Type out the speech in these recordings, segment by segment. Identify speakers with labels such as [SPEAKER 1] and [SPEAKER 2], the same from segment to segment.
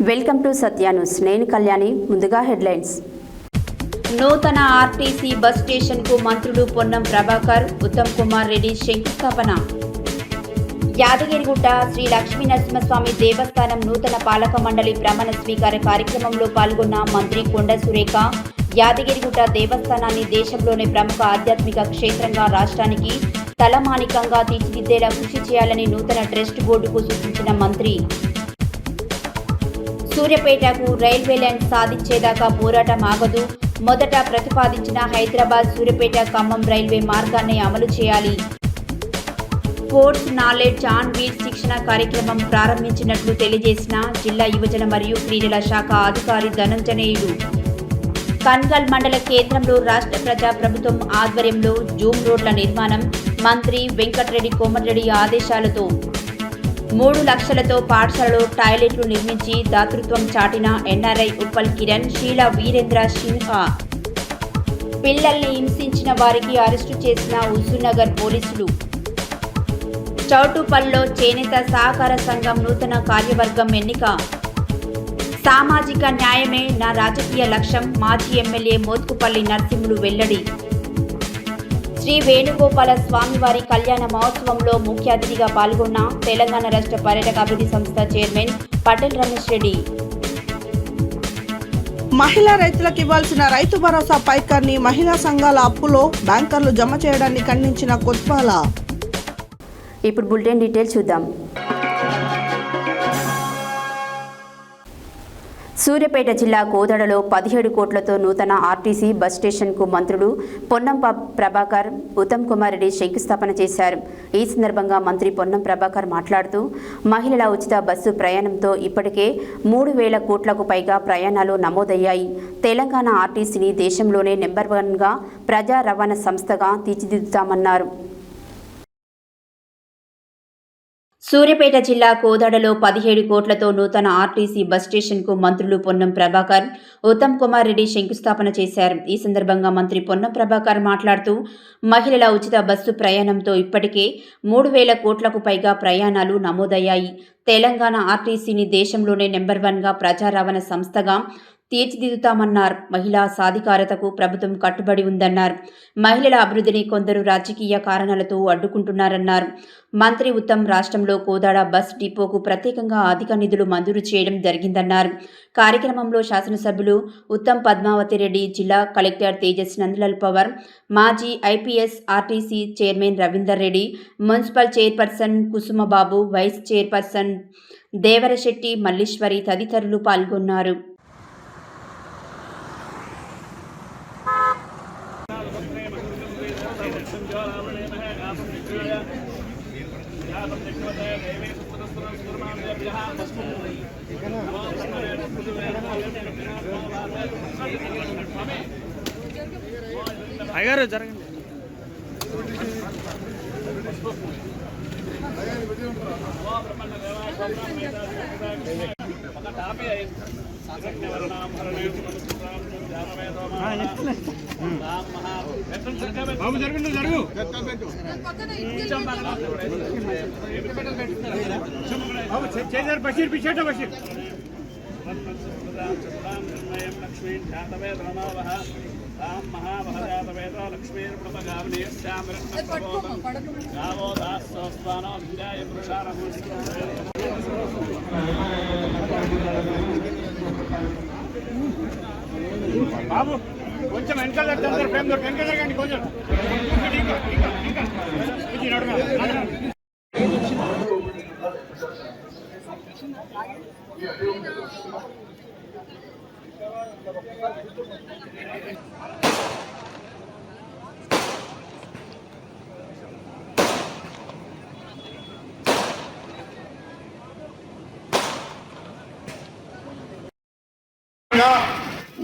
[SPEAKER 1] Welcome to Satya news. నేను కళ్యాణి. ముందుగా headlines.
[SPEAKER 2] నూతన ఆర్టీసీ బస్ స్టేషన్కు మంత్రులు పొన్నం ప్రభాకర్, ఉత్తమ్ కుమార్ రెడ్డి శంకుస్థాపన. యాదగిరిగుట్ట శ్రీ లక్ష్మీ నరసింహస్వామి దేవస్థానం నూతన పాలక మండలి ప్రమాణ స్వీకార కార్యక్రమంలో పాల్గొన్న మంత్రి కొండ సురేఖ, యాదగిరిగుట్ట దేవస్థానాన్ని దేశంలోనే ప్రముఖ ఆధ్యాత్మిక క్షేత్రంగా రాష్ట్రానికి తలమానికంగా తీర్చిదిద్దేలా కృషి చేయాలని నూతన ట్రస్ట్ బోర్డుకు సూచించిన మంత్రి. సూర్యాపేటకు రైల్వే లైన్ సాధించేదాకా పోరాటం ఆగదు. మొదట ప్రతిపాదించిన హైదరాబాద్ సూర్యాపేట ఖమ్మం రైల్వే మార్గాన్ని అమలు చేయాలి. స్పోర్ట్స్ నాలెడ్జ్ ఆన్ వీల్స్ శిక్షణ కార్యక్రమం ప్రారంభించినట్లు తెలియజేసిన జిల్లా యువజన మరియు క్రీడల శాఖ అధికారి ధనంజనేయుడు. కన్గల్ మండల కేంద్రంలో రాష్ట్ర ప్రజా ప్రభుత్వం ఆధ్వర్యంలో జూమ్ రోడ్ల నిర్మాణం మంత్రి వెంకటరెడ్డి కోమటిరెడ్డి ఆదేశాలతో 3 లక్షలతో పాఠశాలలో టాయిలెట్లు నిర్మించి దాతృత్వం చాటిన ఎన్ఆర్ఐ ఉప్పల్ కిరణ్, షీలా వీరేంద్ర సిన్హా. పిల్లల్ని హింసించిన వారికి అరెస్టు చేసిన హుజూర్నగర్ పోలీసులు. చౌటుపల్లిలో చేనేత సహకార సంఘం నూతన కార్యవర్గం ఎన్నిక. సామాజిక న్యాయమే నా రాజకీయ లక్ష్యం, మాజీ ఎమ్మెల్యే మోత్కుపల్లి నరసింహులు వెల్లడి. శ్రీ వేణుగోపాల స్వామివారి కళ్యాణ మహోత్సవంలో ముఖ్య అతిథిగా పాల్గొన్న తెలంగాణ రాష్ట్ర పర్యాటక అభివృద్ధి సంస్థ చైర్మన్ పటేల్ రమేష్ రెడ్డి.
[SPEAKER 3] మహిళా రైతులకు ఇవ్వాల్సిన రైతు భరోసా పైకాన్ని మహిళా సంఘాల అప్పులో బ్యాంకర్లు జమ చేయడాన్ని ఖండించిన కొత్వాల.
[SPEAKER 1] ఇప్పుడు బులెటిన్ డీటెయిల్స్ చూద్దాం. సూర్యాపేట జిల్లా కోదాడలో 17 కోట్లతో నూతన ఆర్టీసీ బస్ స్టేషన్కు మంత్రులు పొన్నం ప్రభాకర్, ఉత్తమ్ కుమార్ రెడ్డి శంకుస్థాపన చేశారు. ఈ సందర్భంగా మంత్రి పొన్నం ప్రభాకర్ మాట్లాడుతూ మహిళల ఉచిత బస్సు ప్రయాణంతో ఇప్పటికే 3,000 కోట్లకు పైగా ప్రయాణాలు నమోదయ్యాయి. తెలంగాణ ఆర్టీసీని దేశంలోనే నెంబర్ 1గా ప్రజా రవాణా సంస్థగా తీర్చిదిద్దుతామన్నారు. సూర్యాపేట జిల్లా కోదాడలో 17 కోట్లతో నూతన ఆర్టీసీ బస్ స్టేషన్కు మంత్రులు పొన్నం ప్రభాకర్, ఉత్తమ్ కుమార్ రెడ్డి శంకుస్థాపన చేశారు. ఈ సందర్భంగా మంత్రి పొన్నం ప్రభాకర్ మాట్లాడుతూ మహిళల ఉచిత బస్సు ప్రయాణంతో ఇప్పటికే 3,000 కోట్లకు పైగా ప్రయాణాలు నమోదయ్యాయి. తెలంగాణ ఆర్టీసీని దేశంలోనే నెంబర్ 1గా ప్రజా రవాణా సంస్థగా తీర్చిదిద్దుతామన్నారు. మహిళా సాధికారతకు ప్రభుత్వం కట్టుబడి ఉందన్నారు. మహిళల అభివృద్ధిని కొందరు రాజకీయ కారణాలతో అడ్డుకుంటున్నారన్నారు. మంత్రి ఉత్తమ్ రాష్ట్రంలో కోదాడ బస్ డిపోకు ప్రత్యేకంగా అధిక నిధులు మంజూరు చేయడం జరిగిందన్నారు. కార్యక్రమంలో శాసనసభ్యులు ఉత్తమ్ పద్మావతి రెడ్డి, జిల్లా కలెక్టర్ తేజస్ నందలాల్ పవర్, మాజీ IPS RTC chairman Ravinder Reddy, municipal chairperson Kusumababu, vice chairperson Devarasetty Malleshwari తదితరులు పాల్గొన్నారు.
[SPEAKER 4] అయ్యారు జరగండి. బాబు జరగండి, జరుగు. చేశారు బషీర్, పిచ్చేట బషీర్. బాబు కొంచెం వెనకాల వెనక జరగండి, కొంచెం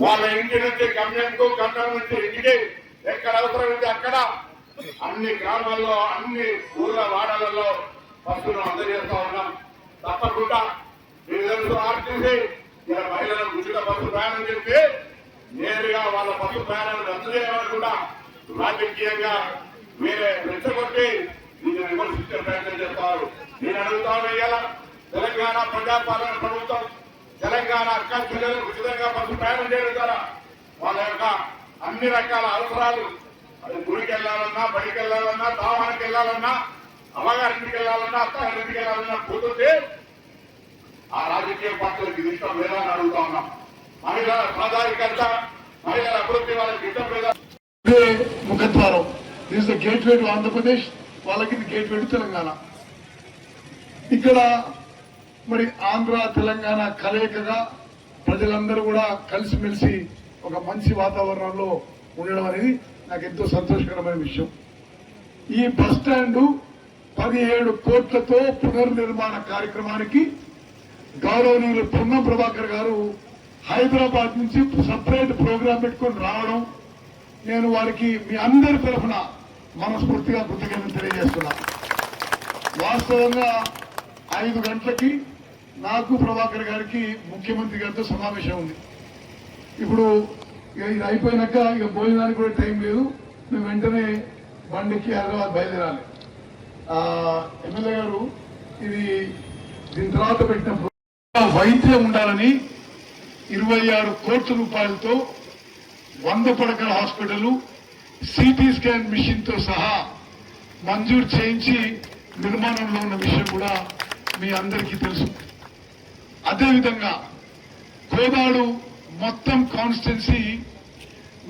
[SPEAKER 5] వాళ్ళ ఇంటి నుంచి గమ్యంకు, గమ్యం నుంచి ఇంటికి ఎక్కడ అవసరమైతే అక్కడ అన్ని గ్రామాల్లో, అన్ని ఊళ్ళ వాడలలో బస్సులు అందజేస్తా ఉన్నాం. తప్పకుండా మీకు తెలుసు, ఆర్టీసీ ఇలా మహిళలకు ఉచిత బస్సు ప్రయాణం చేస్తే నేరుగా వాళ్ళ బస్సు ప్రయాణాలు రద్దు చేయాలని కూడా రాజకీయంగా మీరే రెచ్చగొట్టి దీన్ని విమర్శించే ప్రయత్నం చేస్తారు. నేను అడుగుతాను, ఇవాళ తెలంగాణ ప్రజాపాలన ప్రభుత్వం తెలంగాణ అక్క చెల్లెలకు ఉచితంగా బస్సు ప్రయాణం చేయడం ద్వారా వాళ్ళ యొక్క అన్ని రకాల అవసరాలు అది గుడికి వెళ్ళాలన్నా, బడికి వెళ్ళాలన్నా, దావానికి వెళ్ళాలన్నా, అమ్మగారింటికి వెళ్ళాలన్నా, అత్తగారింటికి వెళ్ళాలన్నా కూతుంటే ఆ రాజకీయ పార్టీలకు ఇది ఇష్టం లేదా అని అడుగుతా ఉన్నాం. మహిళల సాధారణీకరణ, మహిళల అభివృద్ధి వాళ్ళకి ఇష్టం లేదా?
[SPEAKER 6] ముఖద్వారం this the gate way to Andhra Pradesh, వాళ్ళకి గేట్ వే టు తెలంగాణ. ఇక్కడ మరి ఆంధ్ర తెలంగాణ కలయికగా ప్రజలందరూ కూడా కలిసిమెలిసి ఒక మంచి వాతావరణంలో ఉండడం అనేది నాకు ఎంతో సంతోషకరమైన విషయం. ఈ బస్ స్టాండ్ 17 కోట్లతో పునర్నిర్మాణ కార్యక్రమానికి గౌరవనీయులు పొన్నం ప్రభాకర్ గారు హైదరాబాద్ నుంచి సపరేట్ ప్రోగ్రాం పెట్టుకొని రావడం, నేను వారికి మీ అందరి తరఫున మనస్ఫూర్తిగా కృతజ్ఞతలు తెలియజేస్తున్నా. వాస్తవంగా 5 గంటలకి నాకు ప్రభాకర్ గారికి ముఖ్యమంత్రి గారితో సమావేశం ఉంది. ఇప్పుడు ఇది అయిపోయినాక ఇక భోజనానికి కూడా టైం లేదు, మేము వెంటనే బండికి హైదరాబాద్ బయలుదేరాలి. ఎమ్మెల్యే గారు ఇది దీని తర్వాత పెట్టిన వైద్యం ఉండాలని 26 కోట్ల రూపాయలతో 100 పడకల హాస్పిటల్, సిటీ స్కాన్ మిషన్ తో సహా మంజూరు చేయించి నిర్మాణంలో ఉన్న విషయం కూడా మీ అందరికీ తెలుసు. అదేవిధంగా కోదాడు మొత్తం కాన్స్టిట్యున్సీ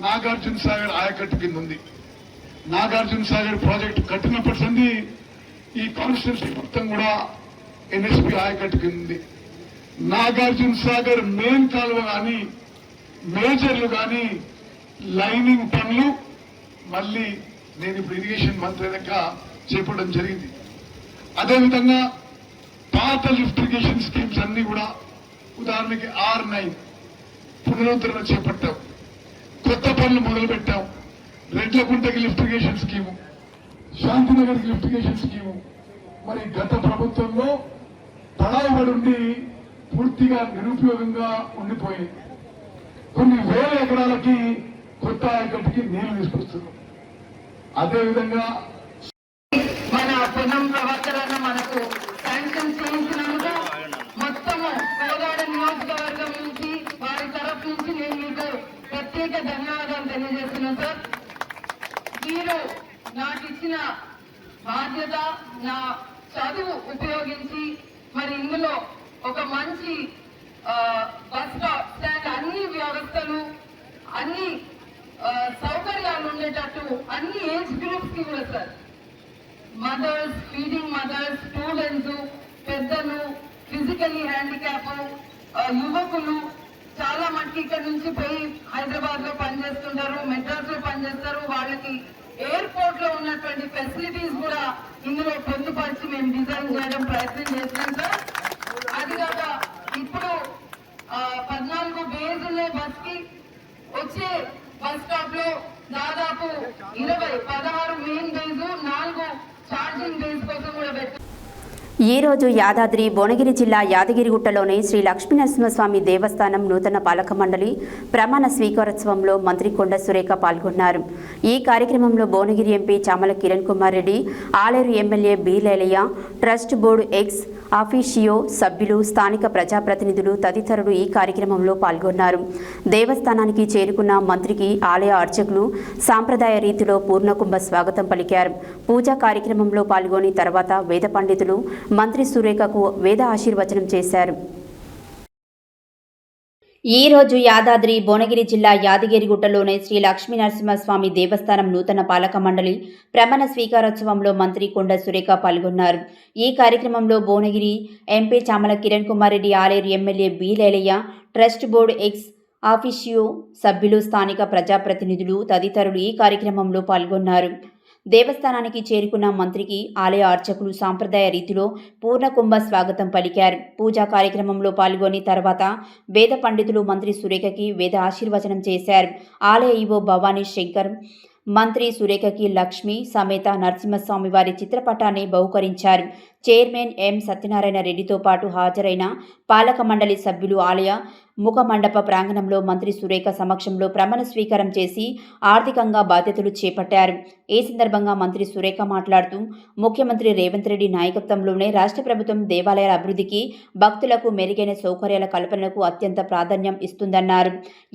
[SPEAKER 6] నాగార్జున సాగర్ ఆయకట్టు కింద ఉంది. నాగార్జున సాగర్ ప్రాజెక్టు కట్టినప్పటి సంది ఈ కాన్స్టిట్యున్సీ మొత్తం కూడా ఎన్ఎస్పి ఆయకట్టు కింద ఉంది. నాగార్జున సాగర్ మెయిన్ కాలువ కానీ, మేజర్లు కానీ లైనింగ్ పనులు మళ్ళీ నేను ఇప్పుడు ఇరిగేషన్ మంత్రి లెక్క చేపట్టడం జరిగింది. అదేవిధంగా పాత లిఫ్ట్ ఇరిగేషన్ స్కీమ్స్ అన్ని కూడా, ఉదాహరణకి R9 పునరుద్ధరణ చేపట్టాం, కొత్త పనులు మొదలు పెట్టాం. రెడ్లకుంటకి లిఫ్ట్ ఇరిగేషన్ స్కీము, శాంతినగర్కి లిఫ్ట్ ఇరిగేషన్ స్కీము మరి గత ప్రభుత్వంలో తడావుబడి ఉండి పూర్తిగా నిరుపయోగంగా ఉండిపోయింది. కొన్ని వేల ఎకరాలకి కొత్త ఆయకట్టుకి నీళ్లు తీసుకొస్తున్నారు. అదేవిధంగా
[SPEAKER 7] మన పొన్నం ప్రభాకర్ అన్న మనకు శాంక్షన్ చేయించినందుకు మొత్తము కోదాడ నియోజకవర్గం నుంచి వారి తరఫు నుంచి నేను మీకు ప్రత్యేక ధన్యవాదాలు తెలియజేస్తున్నాను సార్. మీరు నాకు ఇచ్చిన బాధ్యత, నా చదువు ఉపయోగించి మరి ఇందులో ఒక మంచి బస్ స్టాండ్, అన్ని వ్యవస్థలు, అన్ని సౌకర్యాలు ఉండేటట్టు అన్ని ఏజ్ గ్రూప్స్ కి కూడా sir, mothers, feeding mothers, students, పెద్దలు, ఫిజికలీ హ్యాండిక్యాప్, యువకులు చాలా మటుకు ఇక్కడ నుంచి పోయి హైదరాబాద్ లో పనిచేస్తుంటారు, మెడ్రాస్ లో పనిచేస్తారు. వాళ్ళకి ఎయిర్పోర్ట్ లో ఉన్నటువంటి ఫెసిలిటీస్ కూడా ఇందులో పొందుపరిచి మేము డిజైన్ చేయడం ప్రయత్నం చేస్తున్నాం సార్. అది కాక ఇప్పుడు 14 బేస్ ఉన్న బస్ కి వచ్చే బస్ స్టాప్ లో దాదాపు 16 మెయిన్ బేస్, 4 ఛార్జింగ్ బేస్ కోసం కూడా పెట్టారు.
[SPEAKER 1] ఈ రోజు యాదాద్రి భువనగిరి జిల్లా యాదగిరిగుట్టలోని శ్రీ లక్ష్మీనరసింహస్వామి దేవస్థానం నూతన పాలక మండలి ప్రమాణ స్వీకారోత్సవంలో మంత్రి కొండ సురేఖ పాల్గొన్నారు. ఈ కార్యక్రమంలో Bhuvanagiri MP Chamala Kiran Kumar Reddy, Aleru MLA B Lelaiah, trust board ex officio సభ్యులు, స్థానిక ప్రజాప్రతినిధులు తదితరులు ఈ కార్యక్రమంలో పాల్గొన్నారు. దేవస్థానానికి చేరుకున్న మంత్రికి ఆలయ అర్చకులు సాంప్రదాయ రీతిలో పూర్ణకుంభ స్వాగతం పలికారు. పూజా కార్యక్రమంలో పాల్గొని తర్వాత వేద పండితులు మంత్రి సురేఖకు వేద ఆశీర్వచనం చేశారు. ఈ రోజు యాదాద్రి భువనగిరి జిల్లా యాదగిరిగుట్టలోని శ్రీ లక్ష్మీనరసింహస్వామి దేవస్థానం నూతన పాలక మండలి ప్రమాణ స్వీకారోత్సవంలో మంత్రి కొండ సురేఖ పాల్గొన్నారు. ఈ కార్యక్రమంలో Bhuvanagiri MP Chamala Kiran Kumar Reddy, Aleru MLA B Lelaiah, trust board ex officio సభ్యులు, స్థానిక ప్రజాప్రతినిధులు తదితరులు ఈ కార్యక్రమంలో పాల్గొన్నారు. దేవస్థానానికి చేరుకున్న మంత్రికి ఆలయ అర్చకులు సాంప్రదాయ రీతిలో పూర్ణకుంభ స్వాగతం పలికారు. పూజా కార్యక్రమంలో పాల్గొని తర్వాత వేద పండితులు మంత్రి సురేఖకి వేద ఆశీర్వచనం చేశారు. ఆలయ ఈవో భవానీ శంకర్ మంత్రి సురేఖకి లక్ష్మి సమేత నరసింహస్వామి వారి చిత్రపటాన్ని బహుకరించారు. చైర్మన్ ఎం సత్యనారాయణ రెడ్డితో పాటు హాజరైన పాలక మండలి సభ్యులు, ఆలయ ముఖమండప ప్రాంగణంలో మంత్రి సురేఖ సమక్షంలో ప్రమాణ స్వీకారం చేసి ఆర్థికంగా బాధ్యతలు చేపట్టారు. ఈ సందర్భంగా మంత్రి సురేఖ మాట్లాడుతూ ముఖ్యమంత్రి రేవంత్ రెడ్డి నాయకత్వంలోనే రాష్ట్ర ప్రభుత్వం దేవాలయాల అభివృద్ధికి, భక్తులకు మెరుగైన సౌకర్యాల కల్పనకు అత్యంత ప్రాధాన్యం ఇస్తుందన్నారు.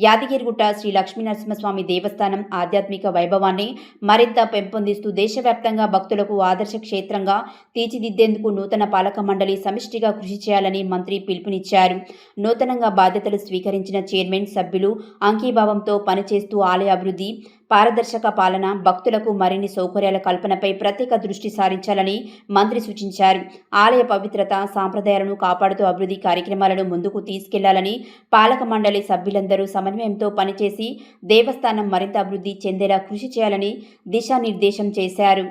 [SPEAKER 1] యాదగిరిగుట్ట శ్రీ లక్ష్మీనరసింహస్వామి దేవస్థానం ఆధ్యాత్మిక వైభవాన్ని మరింత పెంపొందిస్తూ దేశవ్యాప్తంగా భక్తులకు ఆదర్శ క్షేత్రంగా తీర్చిదిద్దేందుకు నూతన పాలక మండలి సమిష్టిగా కృషి చేయాలని మంత్రి పిలుపునిచ్చారు. నూతనంగా బాధ్యతలు స్వీకరించిన చైర్మన్ సభ్యులు అంకీభావంతో పనిచేస్తూ ఆలయ అభివృద్ధి, పారదర్శక పాలన, భక్తులకు మరిన్ని సౌకర్యాల కల్పనపై ప్రత్యేక దృష్టి సారించాలని మంత్రి సూచించారు. ఆలయ పవిత్రత, సాంప్రదాయాలను కాపాడుతూ అభివృద్ధి కార్యక్రమాలను ముందుకు తీసుకెళ్లాలని, పాలక మండలి సభ్యులందరూ సమన్వయంతో పనిచేసి దేవస్థానం మరింత అభివృద్ధి చెందేలా కృషి చేయాలని దిశానిర్దేశం చేశారు.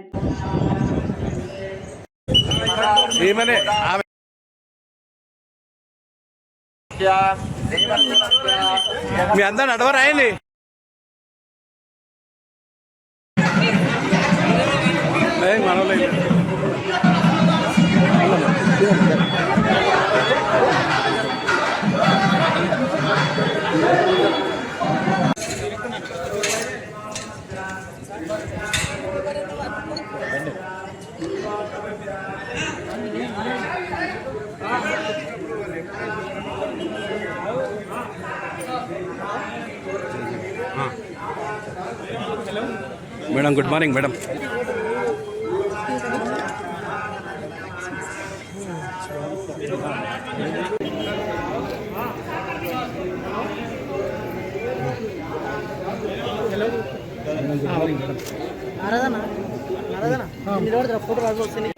[SPEAKER 8] మీ అందరూ నడవరాయండి. Madam, good morning madam.
[SPEAKER 3] Photo Raju వస్తుంది.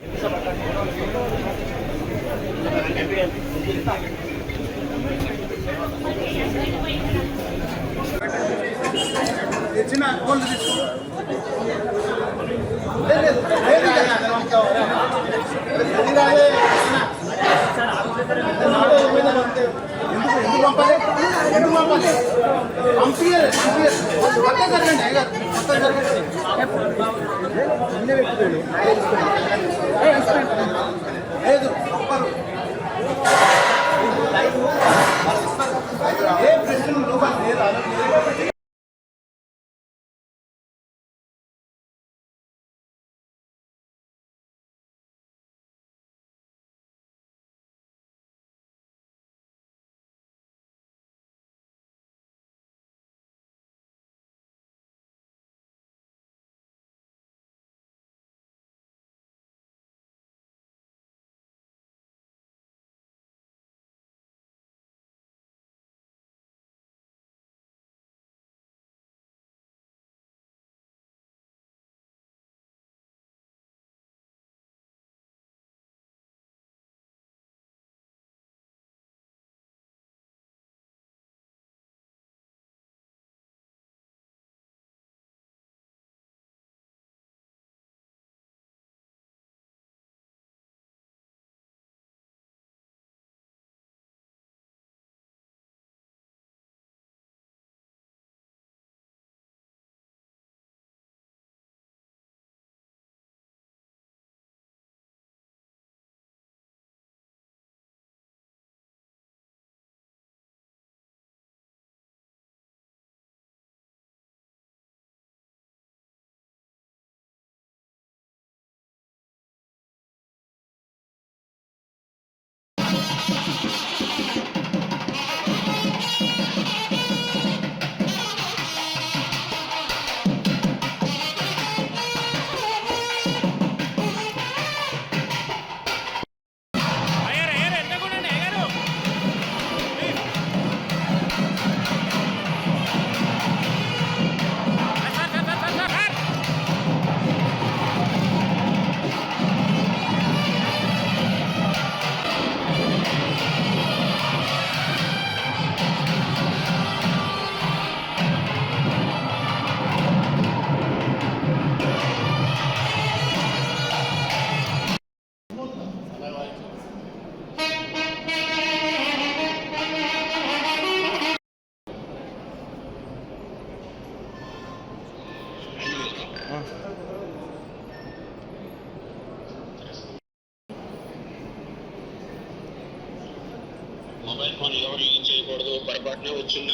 [SPEAKER 5] మొబైల్ ఫోన్ ఎవరు యూజ్ చేయకూడదు. చేయకూడదు. పొరపాటున వచ్చిన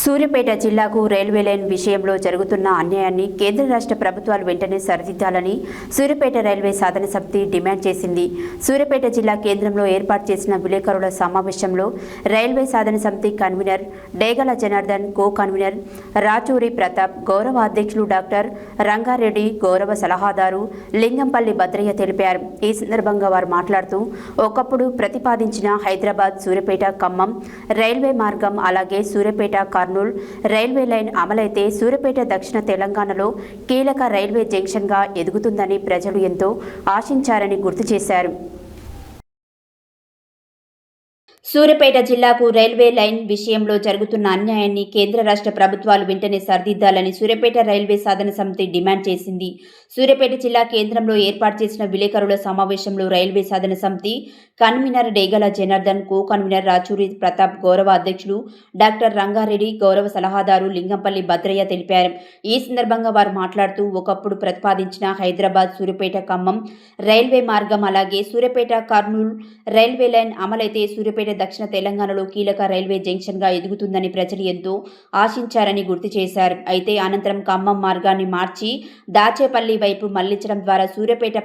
[SPEAKER 1] సూర్యాపేట జిల్లాకు రైల్వే లైన్ విషయంలో జరుగుతున్న అన్యాయాన్ని కేంద్ర రాష్ట్ర ప్రభుత్వాలు వెంటనే సరిదిద్దాలని సూర్యాపేట రైల్వే సాధన సమితి డిమాండ్ చేసింది. సూర్యాపేట జిల్లా కేంద్రంలో ఏర్పాటు చేసిన విలేకరుల సమావేశంలో రైల్వే సాధన సమితి కన్వీనర్ డేగల జనార్దన్, కో కన్వీనర్ రాచూరి ప్రతాప్, గౌరవ అధ్యక్షులు డాక్టర్ రంగారెడ్డి, గౌరవ సలహాదారు లింగంపల్లి భద్రయ్య తెలిపారు. ఈ సందర్భంగా వారు మాట్లాడుతూ ఒకప్పుడు ప్రతిపాదించిన హైదరాబాద్, సూర్యాపేట, ఖమ్మం రైల్వే మార్గం, అలాగే సూర్యాపేట కర్నూలు రైల్వే లైన్ అమలైతే సూర్యాపేట దక్షిణ తెలంగాణలో కీలక రైల్వే జంక్షన్గా ఎదుగుతుందని ప్రజలు ఎంతో ఆశించారని గుర్తు చేశారు. సూర్యాపేట జిల్లాకు రైల్వే లైన్ విషయంలో జరుగుతున్న అన్యాయాన్ని కేంద్ర రాష్ట్ర ప్రభుత్వాలు వెంటనే సరిదిద్దాలని సూర్యాపేట రైల్వే సాధన సమితి డిమాండ్ చేసింది. సూర్యాపేట జిల్లా కేంద్రంలో ఏర్పాటు చేసిన విలేకరుల సమావేశంలో రైల్వే సాధన సమితి కన్వీనర్ డేగల జనార్దన్, కో కన్వీనర్ రాచూరి ప్రతాప్, గౌరవ అధ్యక్షులు డాక్టర్ రంగారెడ్డి, గౌరవ సలహాదారు లింగంపల్లి భద్రయ్య తెలిపారు. ఈ సందర్భంగా వారు మాట్లాడుతూ ఒకప్పుడు ప్రతిపాదించిన హైదరాబాద్, సూర్యాపేట, ఖమ్మం రైల్వే మార్గం, అలాగే సూర్యాపేట కర్నూలు రైల్వే లైన్ అమలైతే సూర్యాపేట దక్షిణ తెలంగాణలో కీలక రైల్వే జంక్షన్గా ఎదుగుతుందని ప్రజలు ఎంతో ఆశించారని గుర్తు చేశారు. అయితే అనంతరం ఖమ్మం మార్గాన్ని మార్చి దాచేపల్లి వైపు మళ్లించడం ద్వారా సూర్యాపేట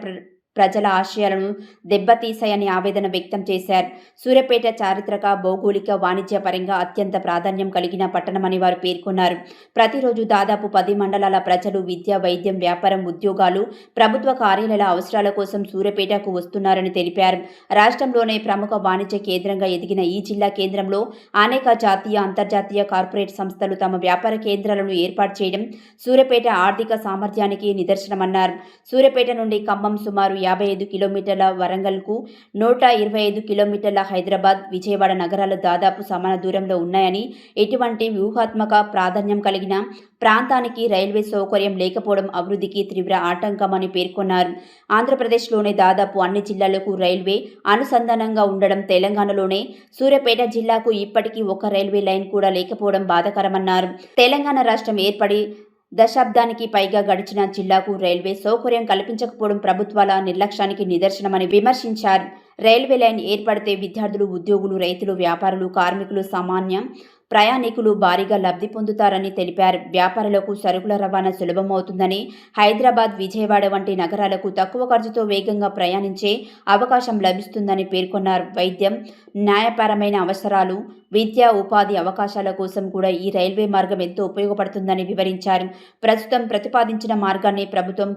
[SPEAKER 1] ప్రజల ఆశయాలను దెబ్బతీశాయని ఆవేదన వ్యక్తం చేశారు. సూర్యాపేట చారిత్రక, భౌగోళిక, వాణిజ్య పరంగా అత్యంత ప్రాధాన్యం కలిగిన పట్టణమని వారు పేర్కొన్నారు. ప్రతిరోజు దాదాపు 10 మండలాల ప్రజలు విద్య, వైద్యం, వ్యాపారం, ఉద్యోగాలు, ప్రభుత్వ కార్యాలయాల అవసరాల కోసం సూర్యాపేటకు వస్తున్నారని తెలిపారు. రాష్ట్రంలోనే ప్రముఖ వాణిజ్య కేంద్రంగా ఎదిగిన ఈ జిల్లా కేంద్రంలో అనేక జాతీయ, అంతర్జాతీయ కార్పొరేట్ సంస్థలు తమ వ్యాపార కేంద్రాలను ఏర్పాటు చేయడం సూర్యాపేట ఆర్థిక సామర్థ్యానికి నిదర్శనమన్నారు. సూర్యాపేట నుండి ఖమ్మం సుమారు 55 కిలోమీటర్ల, వరంగల్కు 125 కిలోమీటర్ల, హైదరాబాద్, విజయవాడ నగరాలు దాదాపు సమాన దూరంలో ఉన్నాయని, ఎటువంటి వ్యూహాత్మక ప్రాధాన్యం కలిగిన ప్రాంతానికి రైల్వే సౌకర్యం లేకపోవడం అభివృద్ధికి తీవ్ర ఆటంకమని పేర్కొన్నారు. ఆంధ్రప్రదేశ్లోనే దాదాపు అన్ని జిల్లాలకు రైల్వే అనుసంధానంగా ఉండడం, తెలంగాణలోనే సూర్యాపేట జిల్లాకు ఇప్పటికీ ఒక రైల్వే లైన్ కూడా లేకపోవడం బాధాకరమన్నారు. తెలంగాణ రాష్ట్రం ఏర్పడి దశాబ్దానికి పైగా గడిచిన జిల్లాకు రైల్వే సౌకర్యం కల్పించకపోవడం ప్రభుత్వాల నిర్లక్ష్యానికి నిదర్శనమని విమర్శించారు. రైల్వే లైన్ ఏర్పడితే విద్యార్థులు, ఉద్యోగులు, రైతులు, వ్యాపారులు, కార్మికులు, సామాన్య ప్రయాణికులు భారీగా లబ్ధి పొందుతారని తెలిపారు. వ్యాపారులకు సరుకుల రవాణా సులభమవుతుందని, హైదరాబాద్, విజయవాడ వంటి నగరాలకు తక్కువ ఖర్చుతో వేగంగా ప్రయాణించే అవకాశం లభిస్తుందని పేర్కొన్నారు. వైద్యం, న్యాయపరమైన అవసరాలు, విద్య, ఉపాధి అవకాశాల కోసం కూడా ఈ రైల్వే మార్గం ఎంతో ఉపయోగపడుతుందని వివరించారు. ప్రస్తుతం ప్రతిపాదించిన మార్గాన్ని ప్రభుత్వం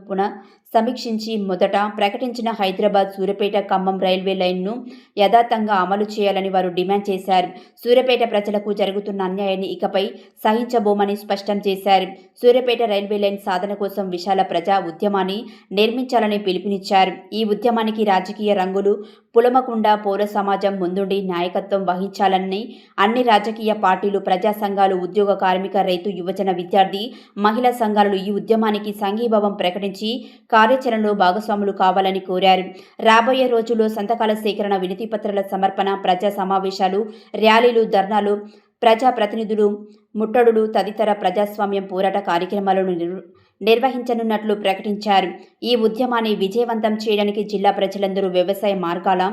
[SPEAKER 1] సమీక్షించి మొదట ప్రకటించిన హైదరాబాద్, సూర్యాపేట, ఖమ్మం రైల్వే లైన్ను యథాతంగా అమలు చేయాలని వారు డిమాండ్ చేశారు. సూర్యాపేట ప్రజలకు జరుగుతున్న అన్యాయాన్ని ఇకపై సహించబోమని స్పష్టం చేశారు. సూర్యాపేట రైల్వే లైన్ సాధన కోసం విశాల ప్రజా ఉద్యమాన్ని నిర్మించాలని పిలుపునిచ్చారు. ఈ ఉద్యమానికి రాజకీయ రంగులు పులమకుండా పౌర సమాజం ముందుండి నాయకత్వం వహించాలని అన్ని రాజకీయ పార్టీలు, ప్రజా సంఘాలు, ఉద్యోగ, కార్మిక, రైతు, యువజన, విద్యార్థి, మహిళా సంఘాలు ఈ ఉద్యమానికి సంఘీభావం ప్రకటించి కార్యాచరణలో భాగస్వాములు కావాలని కోరారు. రాబోయే రోజుల్లో సంతకాల సేకరణ, వినతిపత్రాల సమర్పణ, ప్రజా సమావేశాలు, ర్యాలీలు, ధర్నాలు, ప్రజా ప్రతినిధులు ముట్టడులు తదితర ప్రజాస్వామ్యం పోరాట కార్యక్రమాలను నిర్వహించనున్నట్లు ప్రకటించారు. ఈ ఉద్యమాన్ని విజయవంతం చేయడానికి జిల్లా ప్రజలందరూ, వ్యవసాయ మార్గాల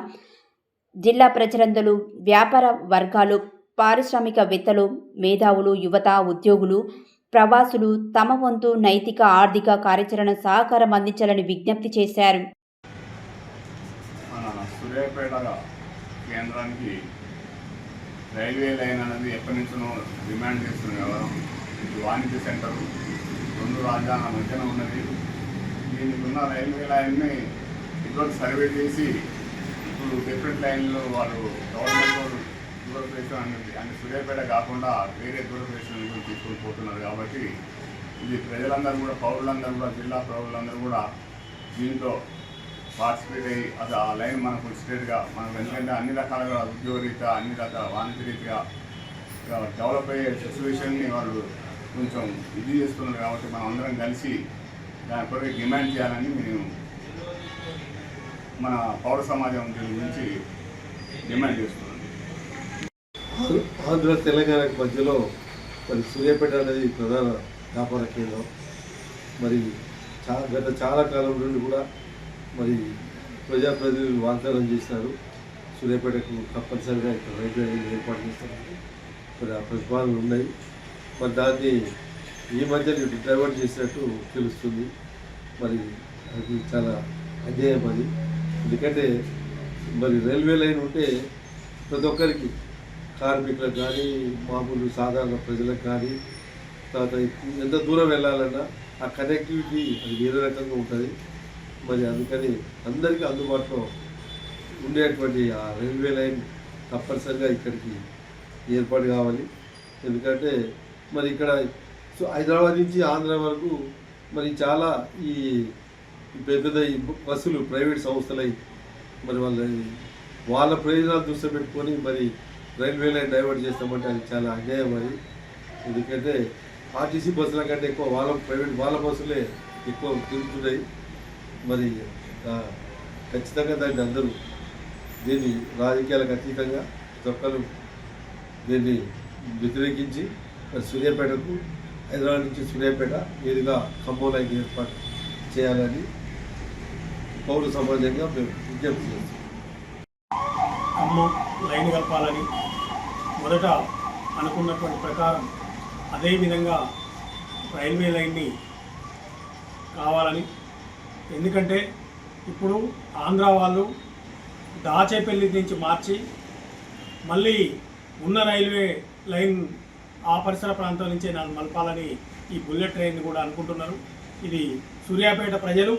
[SPEAKER 1] జిల్లా ప్రజలందరూ, వ్యాపార వర్గాలు, పారిశ్రామికవేత్తలు, మేధావులు, యువత, ఉద్యోగులు, ప్రవాసులు తమ వంతు నైతిక, ఆర్థిక కార్యాచరణ సహకారం అందించాలని విజ్ఞప్తి చేశారు.
[SPEAKER 5] సూర్యాపేట కేంద్రానికి రైల్వే లైన్ అనేది ఎప్పటి నుంచో డిమాండ్ చేస్తున్న వ్యవహారం. ఇది వాణిజ్య సెంటర్, రెండు రాజధానుల మధ్యన ఉన్నది. దీనికి ఉన్న రైల్వే లైన్ని ఇదివరకు సర్వే చేసి ఇప్పుడు డిఫరెంట్ లైన్లో వాళ్ళు గవర్నమెంట్ దూరప్రదేశం అంటే సూర్యాపేట కాకుండా వేరే దూరప్రదేశం తీసుకొని పోతున్నారు. కాబట్టి ఇది ప్రజలందరూ కూడా, పౌరులందరూ కూడా, జిల్లా పౌరులందరూ కూడా దీంట్లో పార్టిసిపేట్ అయ్యి అది ఆ లైన్ మనకు స్ట్రేట్గా మనకు, ఎందుకంటే అన్ని రకాలుగా ఉద్యోగ రీత్యా, అన్ని రకాల వాణిజ్య రీతిగా డెవలప్ అయ్యే సిచ్యువేషన్ని వాళ్ళు కొంచెం ఇది చేస్తున్నారు. కాబట్టి మనం అందరం కలిసి దాని కొరకు డిమాండ్ చేయాలని మేము మన పౌర సమాజం దీని గురించి డిమాండ్ చేస్తున్నాం.
[SPEAKER 9] ఆంధ్ర తెలంగాణ మధ్యలో మరి సూర్యాపేట అనేది ప్రధాన వ్యాపార కేంద్రం. మరి గత చాలా కాలం నుండి కూడా మరి ప్రజాప్రతినిధులు వాగ్దానం చేసినారు, సూర్యాపేటకు తప్పనిసరిగా ఇక్కడ రైల్వే ఏర్పాటు చేస్తున్నారు. మరి ఆ ప్రతిపాదనలు ఉన్నాయి. మరి దాన్ని ఈ మధ్య డైవర్ట్ చేసినట్టు తెలుస్తుంది. మరి అది చాలా అన్యాయం అది. ఎందుకంటే మరి రైల్వే లైన్ ఉంటే ప్రతి ఒక్కరికి, కార్మికులకు కానీ, మామూలు సాధారణ ప్రజలకు కానీ, తర్వాత ఎంత దూరం వెళ్ళాలన్నా ఆ కనెక్టివిటీ అది వేరే రకంగా ఉంటుంది. మరి అందుకని అందరికీ అందుబాటులో ఉండేటువంటి ఆ రైల్వే లైన్ తప్పనిసరిగా ఇక్కడికి ఏర్పాటు కావాలి. ఎందుకంటే మరి ఇక్కడ హైదరాబాద్ నుంచి ఆంధ్ర వరకు మరి చాలా ఈ పెద్ద ఈ బస్సులు ప్రైవేట్ సంస్థలై మరి వాళ్ళ ప్రయోజనాలు దృష్టి పెట్టుకొని మరి రైల్వే లైన్ డైవర్ట్ చేస్తామంటే అది చాలా అన్యాయం. మరి ఎందుకంటే ఆర్టీసీ బస్సుల కంటే ఎక్కువ వాళ్ళ బస్సులే ఎక్కువ తిరుగుతున్నాయి. మరి ఖచ్చితంగా దాన్ని అందరూ దీన్ని రాజకీయాలకు అతీతంగా ఒక్కరు దీన్ని వ్యతిరేకించి మరి సూర్యాపేటకు, హైదరాబాద్ నుంచి సూర్యాపేట మీదుగా ఖమ్మం లైన్ ఏర్పాటు చేయాలని పౌర సమాజంగా మేము విజ్ఞప్తి చేస్తాం.
[SPEAKER 10] ఖమ్మం లైన్ కలపాలని మొదట అనుకున్నటువంటి ప్రకారం అదేవిధంగా రైల్వే లైన్ని కావాలని, ఎందుకంటే ఇప్పుడు ఆంధ్ర వాళ్ళు దాచేపల్లి నుంచి మార్చి మళ్ళీ ఉన్న రైల్వే లైన్ ఆ పరిసర ప్రాంతం నుంచే మలపాలని ఈ బుల్లెట్ ట్రైన్ కూడా అనుకుంటున్నారు. ఇది సూర్యాపేట ప్రజలు,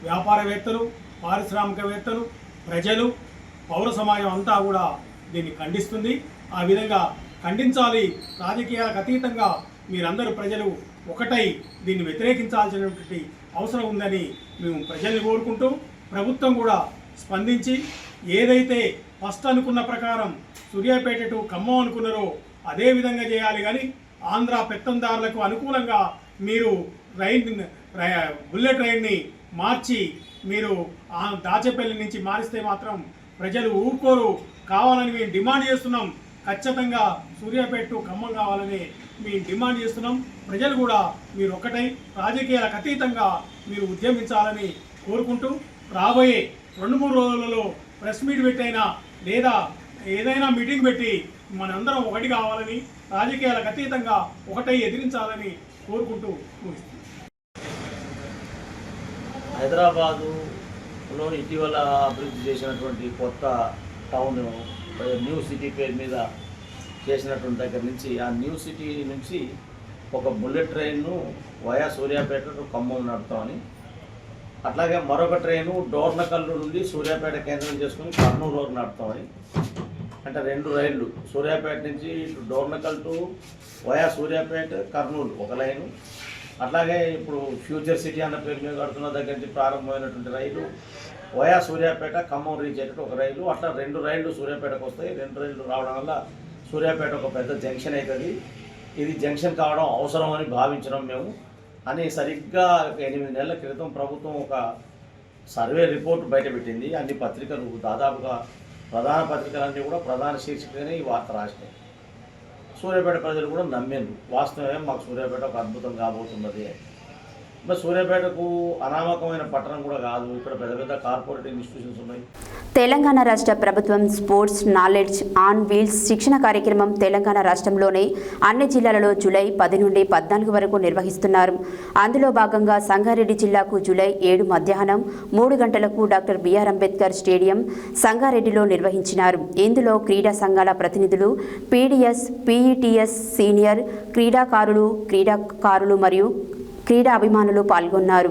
[SPEAKER 10] వ్యాపారవేత్తలు, పారిశ్రామికవేత్తలు, ప్రజలు, పౌర సమాజం అంతా కూడా దీన్ని ఖండిస్తుంది. ఆ విధంగా ఖండించాలి. రాజకీయాలకు అతీతంగా మీరందరూ ప్రజలు ఒకటై దీన్ని వ్యతిరేకించాల్సినటువంటి అవసరం ఉందని మేము ప్రజల్ని కోరుకుంటూ, ప్రభుత్వం కూడా స్పందించి ఏదైతే ఫస్ట్ అనుకున్న ప్రకారం సూర్యాపేట టు ఖమ్మం అనుకున్నారో అదే విధంగా చేయాలి. కానీ ఆంధ్ర పెత్తందారులకు అనుకూలంగా మీరు బుల్లెట్ ట్రైన్ని మార్చి మీరు దాచేపల్లి నుంచి మారిస్తే మాత్రం ప్రజలు ఊరుకోరు. కావాలని మేము డిమాండ్ చేస్తున్నాం. ఖచ్చితంగా సూర్యాపేట టు ఖమ్మం కావాలని మేము డిమాండ్ చేస్తున్నాం. ప్రజలు కూడా మీరు ఒకటై రాజకీయాలకు అతీతంగా మీరు ఉద్యమించాలని కోరుకుంటూ, రాబోయే 2-3 రోజులలో ప్రెస్ మీట్ పెట్టైనా లేదా ఏదైనా మీటింగ్ పెట్టి మనందరం ఒకటి కావాలని, రాజకీయాలకు అతీతంగా ఒకటై ఎదిరించాలని కోరుకుంటూ ముగిస్తున్నాం.
[SPEAKER 11] హైదరాబాదులో ఇటీవల అభివృద్ధి చేసినటువంటి కొత్త టౌన్ న్యూ సిటీ పేరు మీద చేసినటువంటి దగ్గర నుంచి ఆ న్యూ సిటీ నుంచి ఒక బుల్లెట్ ట్రైన్ను వయా సూర్యాపేట టు ఖమ్మం నడుపుతామని, అట్లాగే మరొక ట్రైను డోర్నకల్లు నుండి సూర్యాపేట కేంద్రం చేసుకుని కర్నూలు వరకు నడుపుతామని, అంటే 2 రైళ్ళు సూర్యాపేట నుంచి డోర్నకల్ టు వయా సూర్యాపేట కర్నూలు ఒక లైను, అట్లాగే ఇప్పుడు ఫ్యూచర్ సిటీ అన్న పేరు మీద కడుతున్న దగ్గర నుంచి ప్రారంభమైనటువంటి రైలు వయా సూర్యాపేట ఖమ్మం రీచ్ అయ్యేటట్టు ఒక రైలు, అట్లా 2 రైళ్ళు సూర్యాపేటకు వస్తాయి. 2 రైళ్ళు రావడం వల్ల సూర్యాపేట ఒక పెద్ద జంక్షన్ అవుతుంది. ఇది జంక్షన్ కావడం అవసరం అని భావించడం మేము అని సరిగ్గా 8 నెలల క్రితం ప్రభుత్వం ఒక సర్వే రిపోర్ట్ బయటపెట్టింది. అన్ని పత్రికలు దాదాపుగా ప్రధాన పత్రికలన్నీ కూడా ప్రధాన శీర్షికగానే ఈ వార్త రాసినాయి. సూర్యాపేట ప్రజలు కూడా నమ్మారు, వాస్తవమే మాకు సూర్యాపేట ఒక అద్భుతం కాబోతున్నది. మరి సూర్యాపేటకు అనామకమైన పట్టణం కూడా కాదు, ఇక్కడ పెద్ద పెద్ద కార్పొరేట్ ఇన్స్టిట్యూషన్స్ ఉన్నాయి.
[SPEAKER 1] తెలంగాణ రాష్ట్ర ప్రభుత్వం స్పోర్ట్స్ నాలెడ్జ్ ఆన్ వీల్స్ శిక్షణ కార్యక్రమం తెలంగాణ రాష్ట్రంలోనే అన్ని జిల్లాలలో జూలై 10 నుండి 14 వరకు నిర్వహిస్తున్నారు. అందులో భాగంగా సంగారెడ్డి జిల్లాకు జూలై 7 మధ్యాహ్నం 3 గంటలకు డాక్టర్ బిఆర్ అంబేద్కర్ స్టేడియం సంగారెడ్డిలో నిర్వహించినారు. ఇందులో క్రీడా సంఘాల ప్రతినిధులు, పీడీఎస్, పీఈటీఎస్, సీనియర్ క్రీడాకారులు మరియు క్రీడా అభిమానులు పాల్గొన్నారు.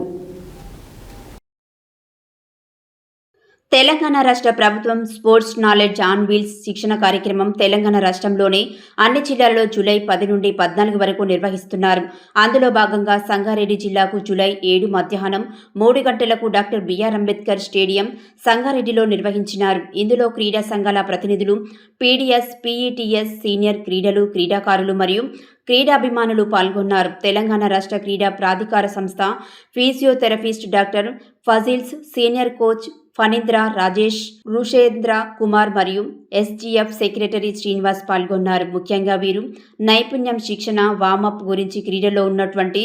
[SPEAKER 1] తెలంగాణ రాష్ట్ర ప్రభుత్వం స్పోర్ట్స్ నాలెడ్జ్ ఆన్ వీల్స్ శిక్షణ కార్యక్రమం తెలంగాణ రాష్ట్రంలోనే అన్ని జిల్లాల్లో జూలై 10 నుండి 14 వరకు నిర్వహిస్తున్నారు. అందులో భాగంగా సంగారెడ్డి జిల్లాకు జూలై 7 మధ్యాహ్నం 3 గంటలకు డాక్టర్ బిఆర్ అంబేద్కర్ స్టేడియం సంగారెడ్డిలో నిర్వహించినారు. ఇందులో క్రీడా సంఘాల ప్రతినిధులు, పీడీఎస్, పీఈటీఎస్, సీనియర్ క్రీడాకారులు మరియు క్రీడాభిమానులు పాల్గొన్నారు. తెలంగాణ రాష్ట్ర క్రీడా ప్రాధికార సంస్థ ఫిజియోథెరపిస్ట్ డాక్టర్ ఫజిల్స్, సీనియర్ కోచ్ ఫణీంద్ర, రాజేష్, రుషేంద్ర కుమార్ మరియు ఎస్జీఎఫ్ సెక్రటరీ శ్రీనివాస్ పాల్గొన్నారు. ముఖ్యంగా వీరు నైపుణ్యం శిక్షణ, వామప్ గురించి, క్రీడలో ఉన్నటువంటి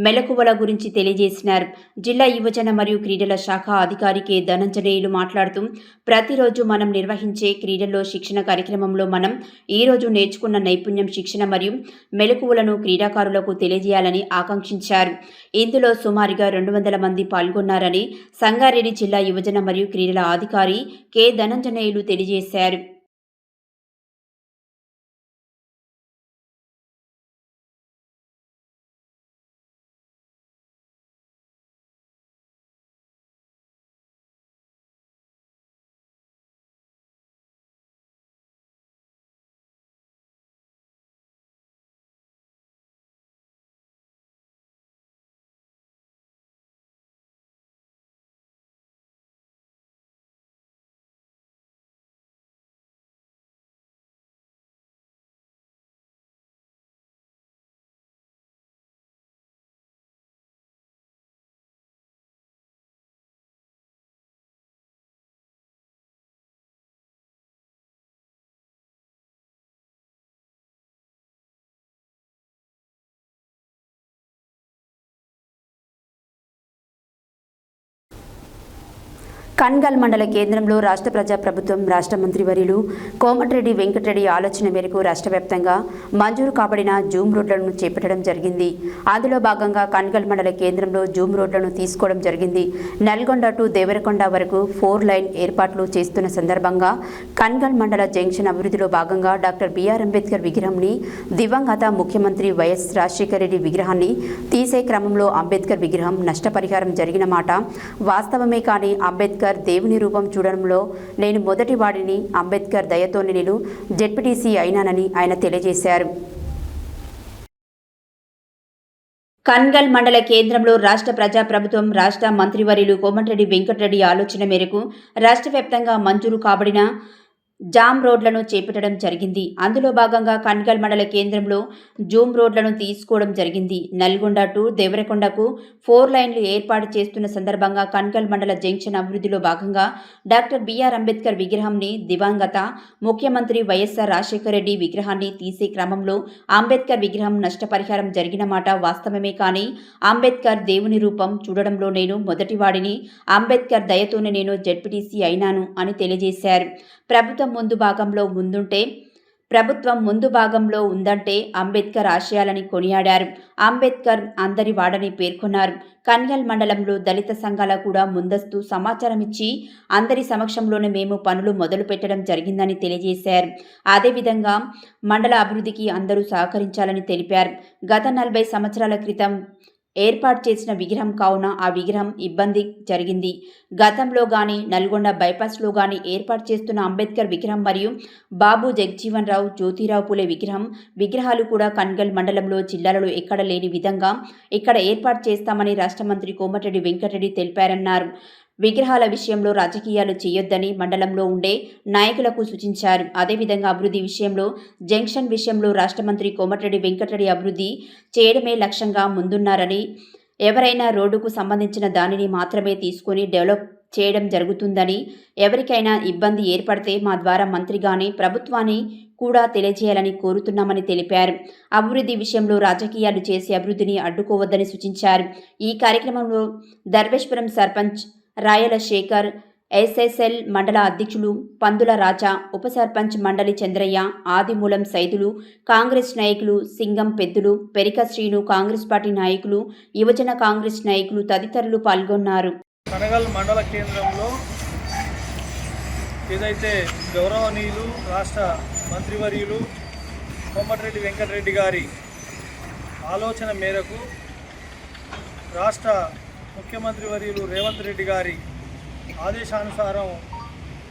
[SPEAKER 1] మెలకువల గురించి తెలియజేసినారు. జిల్లా యువజన మరియు క్రీడల శాఖ అధికారి కె ధనంజనేయులు మాట్లాడుతూ, ప్రతిరోజు మనం నిర్వహించే క్రీడల్లో శిక్షణ కార్యక్రమంలో మనం ఈరోజు నేర్చుకున్న నైపుణ్యం శిక్షణ మరియు మెలకువలను క్రీడాకారులకు తెలియజేయాలని ఆకాంక్షించారు. ఇందులో సుమారుగా 200 మంది పాల్గొన్నారని సంగారెడ్డి జిల్లా యువజన మరియు క్రీడల అధికారి కె ధనంజనేయులు తెలియజేశారు. కన్గల్ మండల కేంద్రంలో రాష్ట్ర ప్రజా ప్రభుత్వం రాష్ట్ర మంత్రివర్యులు కోమటిరెడ్డి వెంకటరెడ్డి ఆలోచన మేరకు రాష్ట్ర వ్యాప్తంగా మంజూరు కాబడిన జూమ్ రోడ్లను చేపట్టడం జరిగింది. అందులో భాగంగా కన్గల్ మండల కేంద్రంలో జూమ్ రోడ్లను తీసుకోవడం జరిగింది. నల్గొండ టు దేవరకొండ వరకు 4 లైన్ ఏర్పాట్లు చేస్తున్న సందర్భంగా కన్గల్ మండల జంక్షన్ అభివృద్ధిలో భాగంగా డాక్టర్ బిఆర్ అంబేద్కర్ విగ్రహాన్ని, దివంగత ముఖ్యమంత్రి వైఎస్ రాజశేఖర రెడ్డి విగ్రహాన్ని తీసే క్రమంలో అంబేద్కర్ విగ్రహం నష్టపరిహారం జరిగిన మాట వాస్తవమే. కానీ అంబేద్కర్ దేవుని రూపం చూడడంలో నేను మొదటి వాడిని, అంబేద్కర్ దయతోనే నేను జెడ్పీటీసీ అయినానని ఆయన తెలియజేశారు. కన్గల్ మండల కేంద్రంలో రాష్ట్ర ప్రజా ప్రభుత్వం రాష్ట్ర మంత్రివర్యులు కోమటిరెడ్డి వెంకటరెడ్డి ఆలోచన మేరకు రాష్ట్ర వ్యాప్తంగా మంజూరు కాబడిన జామ్ రోడ్లను చేపట్టడం జరిగింది. అందులో భాగంగా కన్గల్ మండల కేంద్రంలో జూమ్ రోడ్లను తీసుకోవడం జరిగింది. నల్గొండ టు దేవరకొండకు 4 లైన్లు ఏర్పాటు చేస్తున్న సందర్భంగా కన్గల్ మండల జంక్షన్ అభివృద్ధిలో భాగంగా డాక్టర్ బిఆర్ అంబేద్కర్ విగ్రహాన్ని, దివంగత ముఖ్యమంత్రి వైఎస్ఆర్ రాజశేఖర రెడ్డి విగ్రహాన్ని తీసే క్రమంలో అంబేద్కర్ విగ్రహం నష్టపరిహారం జరిగిన మాట వాస్తవమే. కానీ అంబేద్కర్ దేవుని రూపం చూడడంలో నేను మొదటివాడిని, అంబేద్కర్ దయతోనే నేను జెడ్పీటీసీ అయినాను అని తెలియజేశారు. ప్రభుత్వం ముందు భాగంలో ఉందంటే అంబేద్కర్ ఆశయాలని కొనియాడారు. అంబేద్కర్ అందరి వాడని పేర్కొన్నారు. కన్గల్ మండలంలో దళిత సంఘాల కూడా ముందస్తు సమాచారం ఇచ్చి అందరి సమక్షంలోనే మేము పనులు మొదలు పెట్టడం జరిగిందని తెలియజేశారు. అదేవిధంగా మండల అభివృద్ధికి అందరూ సహకరించాలని తెలిపారు. గత 40 సంవత్సరాల క్రితం ఏర్పాటు చేసిన విగ్రహం కావున ఆ విగ్రహం ఇబ్బంది జరిగింది. గతంలో గాని నల్గొండ బైపాస్లో గాని ఏర్పాటు చేస్తున్న అంబేద్కర్ విగ్రహం మరియు బాబు జగజీవన్ రావు, జ్యోతిరావు పూలే విగ్రహాలు కూడా కన్గల్ మండలంలో జిల్లాలలో ఎక్కడ లేని విధంగా ఇక్కడ ఏర్పాటు చేస్తామని రాష్ట్ర మంత్రి కోమటిరెడ్డి వెంకటరెడ్డి తెలిపారన్నారు. విగ్రహాల విషయంలో రాజకీయాలు చేయొద్దని మండలంలో ఉండే నాయకులకు సూచించారు. అదేవిధంగా అభివృద్ధి విషయంలో, జంక్షన్ విషయంలో రాష్ట్ర మంత్రి కోమటిరెడ్డి వెంకటరెడ్డి అభివృద్ధి చేయడమే లక్ష్యంగా ముందున్నారని, ఎవరైనా రోడ్డుకు సంబంధించిన దానిని మాత్రమే తీసుకొని డెవలప్ చేయడం జరుగుతుందని, ఎవరికైనా ఇబ్బంది ఏర్పడితే మా ద్వారా మంత్రిగానే ప్రభుత్వాన్ని కూడా తెలియజేయాలని కోరుతున్నామని తెలిపారు. అభివృద్ధి విషయంలో రాజకీయాలు చేసి అభివృద్ధిని అడ్డుకోవద్దని సూచించారు. ఈ కార్యక్రమంలో దర్వేశ్వరం సర్పంచ్ రాయల శేఖర్, ఎస్ఎస్ఎల్ మండల అధ్యక్షులు పందుల రాజా, ఉప సర్పంచ్ మండలి చంద్రయ్య, ఆదిమూలం సైదులు, కాంగ్రెస్ నాయకులు సింగం పెద్దులు, పెరిక శ్రీను, కాంగ్రెస్ పార్టీ నాయకులు, యువజన కాంగ్రెస్ నాయకులు తదితరులు పాల్గొన్నారు.
[SPEAKER 10] కనగల్ మండల కేంద్రంలో ఏదైతే గౌరవనీయులు రాష్ట్ర మంత్రివర్యులు కోమటిరెడ్డి వెంకటరెడ్డి గారి ఆలోచన మేరకు రాష్ట్ర ముఖ్యమంత్రి వర్యులు రేవంత్ రెడ్డి గారి ఆదేశానుసారం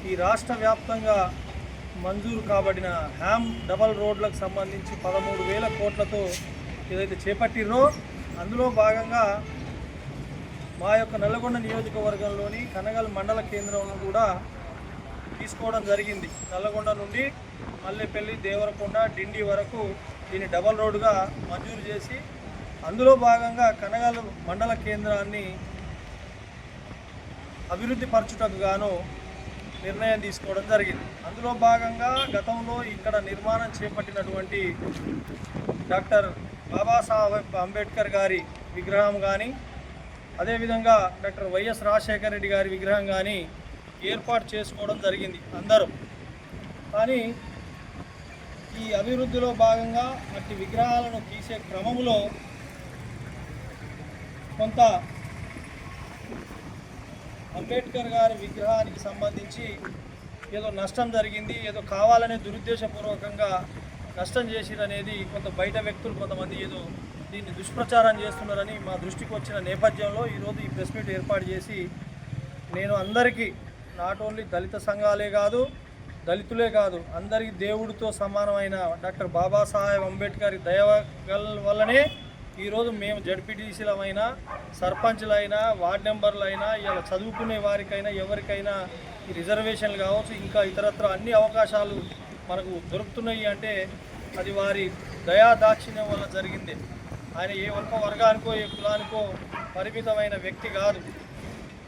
[SPEAKER 10] ఈ రాష్ట్ర వ్యాప్తంగా మంజూరు కాబడిన హ్యామ్ డబల్ రోడ్లకు సంబంధించి 13,000 కోట్లతో ఏదైతే చేపట్టిరో అందులో భాగంగా మా యొక్క నల్లగొండ నియోజకవర్గంలోని కనగల్ మండల కేంద్రంలో కూడా తీసుకోవడం జరిగింది. నల్లగొండ నుండి మల్లెపల్లి, దేవరకొండ, డిండి వరకు దీన్ని డబల్ రోడ్డుగా మంజూరు చేసి అందులో భాగంగా కనగల్ మండల కేంద్రాన్ని అభివృద్ధి పరచుటకు గాను నిర్ణయం తీసుకోవడం జరిగింది. అందులో భాగంగా గతంలో ఇక్కడ నిర్మాణం చేపట్టినటువంటి డాక్టర్ బాబాసాహెబ్ అంబేద్కర్ గారి విగ్రహం కానీ, అదేవిధంగా డాక్టర్ వైఎస్ రాజశేఖర రెడ్డి గారి విగ్రహం కానీ ఏర్పాటు చేసుకోవడం జరిగింది అందరూ. కానీ ఈ అభివృద్ధిలో భాగంగా అట్టి విగ్రహాలను తీసే క్రమంలో కొంత అంబేద్కర్ గారి విగ్రహానికి సంబంధించి ఏదో నష్టం జరిగింది, ఏదో కావాలనే దురుద్దేశపూర్వకంగా నష్టం చేసిరనేది కొంత బయట వ్యక్తులు కొంతమంది ఏదో దీన్ని దుష్ప్రచారం చేస్తున్నారని మా దృష్టికి వచ్చిన నేపథ్యంలో ఈరోజు ఈ ప్రెస్ మీట్ ఏర్పాటు చేసి నేను అందరికీ నాట్ ఓన్లీ దళిత సంఘాలే కాదు, దళితులే కాదు, అందరికీ దేవుడితో సమానమైన డాక్టర్ బాబాసాహెబ్ అంబేద్కర్ దయ వల్లనే ఈరోజు మేము జడ్పీటీసీలమైనా, సర్పంచ్లైనా, వార్డు మెంబర్లైనా, ఇలా చదువుకునే వారికైనా ఎవరికైనా ఈ రిజర్వేషన్లు కావచ్చు, ఇంకా ఇతరత్ర అన్ని అవకాశాలు మనకు దొరుకుతున్నాయి అంటే అది వారి దయాదాక్షిణ్యం వల్ల జరిగింది. ఆయన ఏ ఒక్క వర్గానికో ఏ కులానికో పరిమితమైన వ్యక్తి కాదు.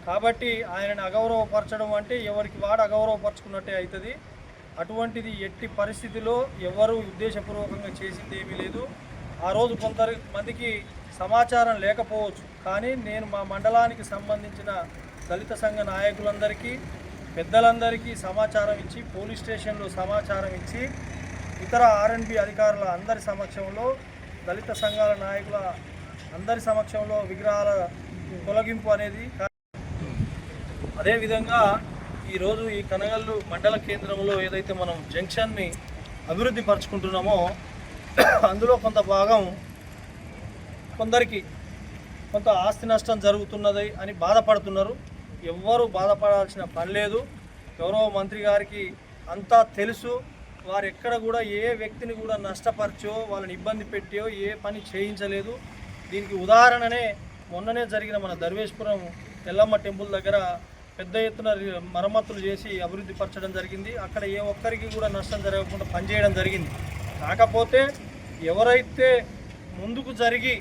[SPEAKER 10] కాబట్టి ఆయనను అగౌరవపరచడం అంటే ఎవరికి వాడు అగౌరవపరచుకున్నట్టే అవుతుంది. అటువంటిది ఎట్టి పరిస్థితిలో ఎవరు ఉద్దేశపూర్వకంగా చేసింది ఏమీ లేదు. ఆ రోజు కొంతమందికి సమాచారం లేకపోవచ్చు, కానీ నేను మా మండలానికి సంబంధించిన దళిత సంఘ నాయకులందరికీ, పెద్దలందరికీ సమాచారం ఇచ్చి, పోలీస్ స్టేషన్లో సమాచారం ఇచ్చి, ఇతర ఆర్ఎండ్బి అధికారుల అందరి సమక్షంలో, దళిత సంఘాల నాయకుల అందరి సమక్షంలో విగ్రహాల తొలగింపు అనేది. అదేవిధంగా ఈరోజు ఈ కనగల్లు మండల కేంద్రంలో ఏదైతే మనం జంక్షన్ని అభివృద్ధి పరుచుకుంటున్నామో అందులో కొంత భాగం కొందరికి కొంత ఆస్తి నష్టం జరుగుతున్నది అని బాధపడుతున్నారు. ఎవ్వరూ బాధపడాల్సిన పని లేదు. గౌరవ మంత్రి గారికి అంతా తెలుసు. వారు ఎక్కడ కూడా ఏ వ్యక్తిని కూడా నష్టపరిచో, వాళ్ళని ఇబ్బంది పెట్టో ఏ పని చేయించలేదు. దీనికి ఉదాహరణనే మొన్ననే జరిగిన మన దర్వేశ్వరం ఎల్లమ్మ టెంపుల్ దగ్గర పెద్ద ఎత్తున మరమ్మతులు చేసి అభివృద్ధి పరచడం జరిగింది. అక్కడ ఏ ఒక్కరికి కూడా నష్టం జరగకుండా పనిచేయడం జరిగింది. కాకపోతే ఎవరైతే ముందుకు జరిగి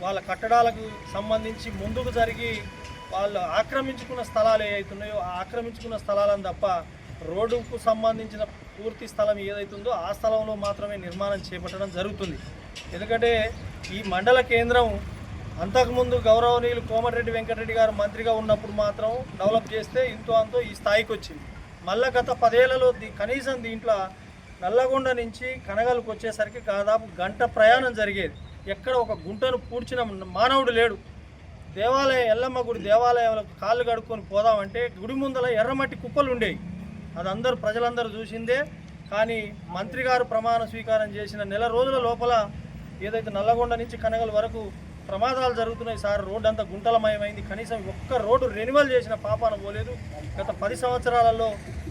[SPEAKER 10] వాళ్ళ కట్టడాలకు సంబంధించి ముందుకు జరిగి వాళ్ళు ఆక్రమించుకున్న స్థలాలు ఏవైతున్నాయో ఆ ఆక్రమించుకున్న స్థలాలను తప్ప రోడ్డుకు సంబంధించిన పూర్తి స్థలం ఏదైతుందో ఆ స్థలంలో మాత్రమే నిర్మాణం చేపట్టడం జరుగుతుంది. ఎందుకంటే ఈ మండల కేంద్రం అంతకుముందు గౌరవనీయులు కోమటిరెడ్డి వెంకటరెడ్డి గారు మంత్రిగా ఉన్నప్పుడు మాత్రం డెవలప్ చేస్తే ఇంతో అంతో ఈ స్థాయికి వచ్చింది. మళ్ళీ గత 10 ఏళ్లలో కనీసం దీంట్లో నల్లగొండ నుంచి కనగల్కు వచ్చేసరికి దాదాపు గంట ప్రయాణం జరిగేది. ఎక్కడ ఒక గుంటను పూడ్చిన మానవుడు లేడు. దేవాలయం ఎల్లమ్మ గుడి దేవాలయాలకు కాళ్ళు కడుక్కొని పోదామంటే గుడి ముందల ఎర్రమట్టి కుప్పలు ఉండేవి. అది అందరూ ప్రజలందరూ చూసిందే. కానీ మంత్రి గారు ప్రమాణ స్వీకారం చేసిన నెల రోజుల లోపల ఏదైతే నల్లగొండ నుంచి కనగల్ వరకు ప్రమాదాలు జరుగుతున్నాయి సార్, రోడ్డు అంతా గుంటలమయమైంది, కనీసం ఒక్క రోడ్డు రెన్యువల్ చేసిన పాపాన పోలేదు. గత 10 సంవత్సరాలలో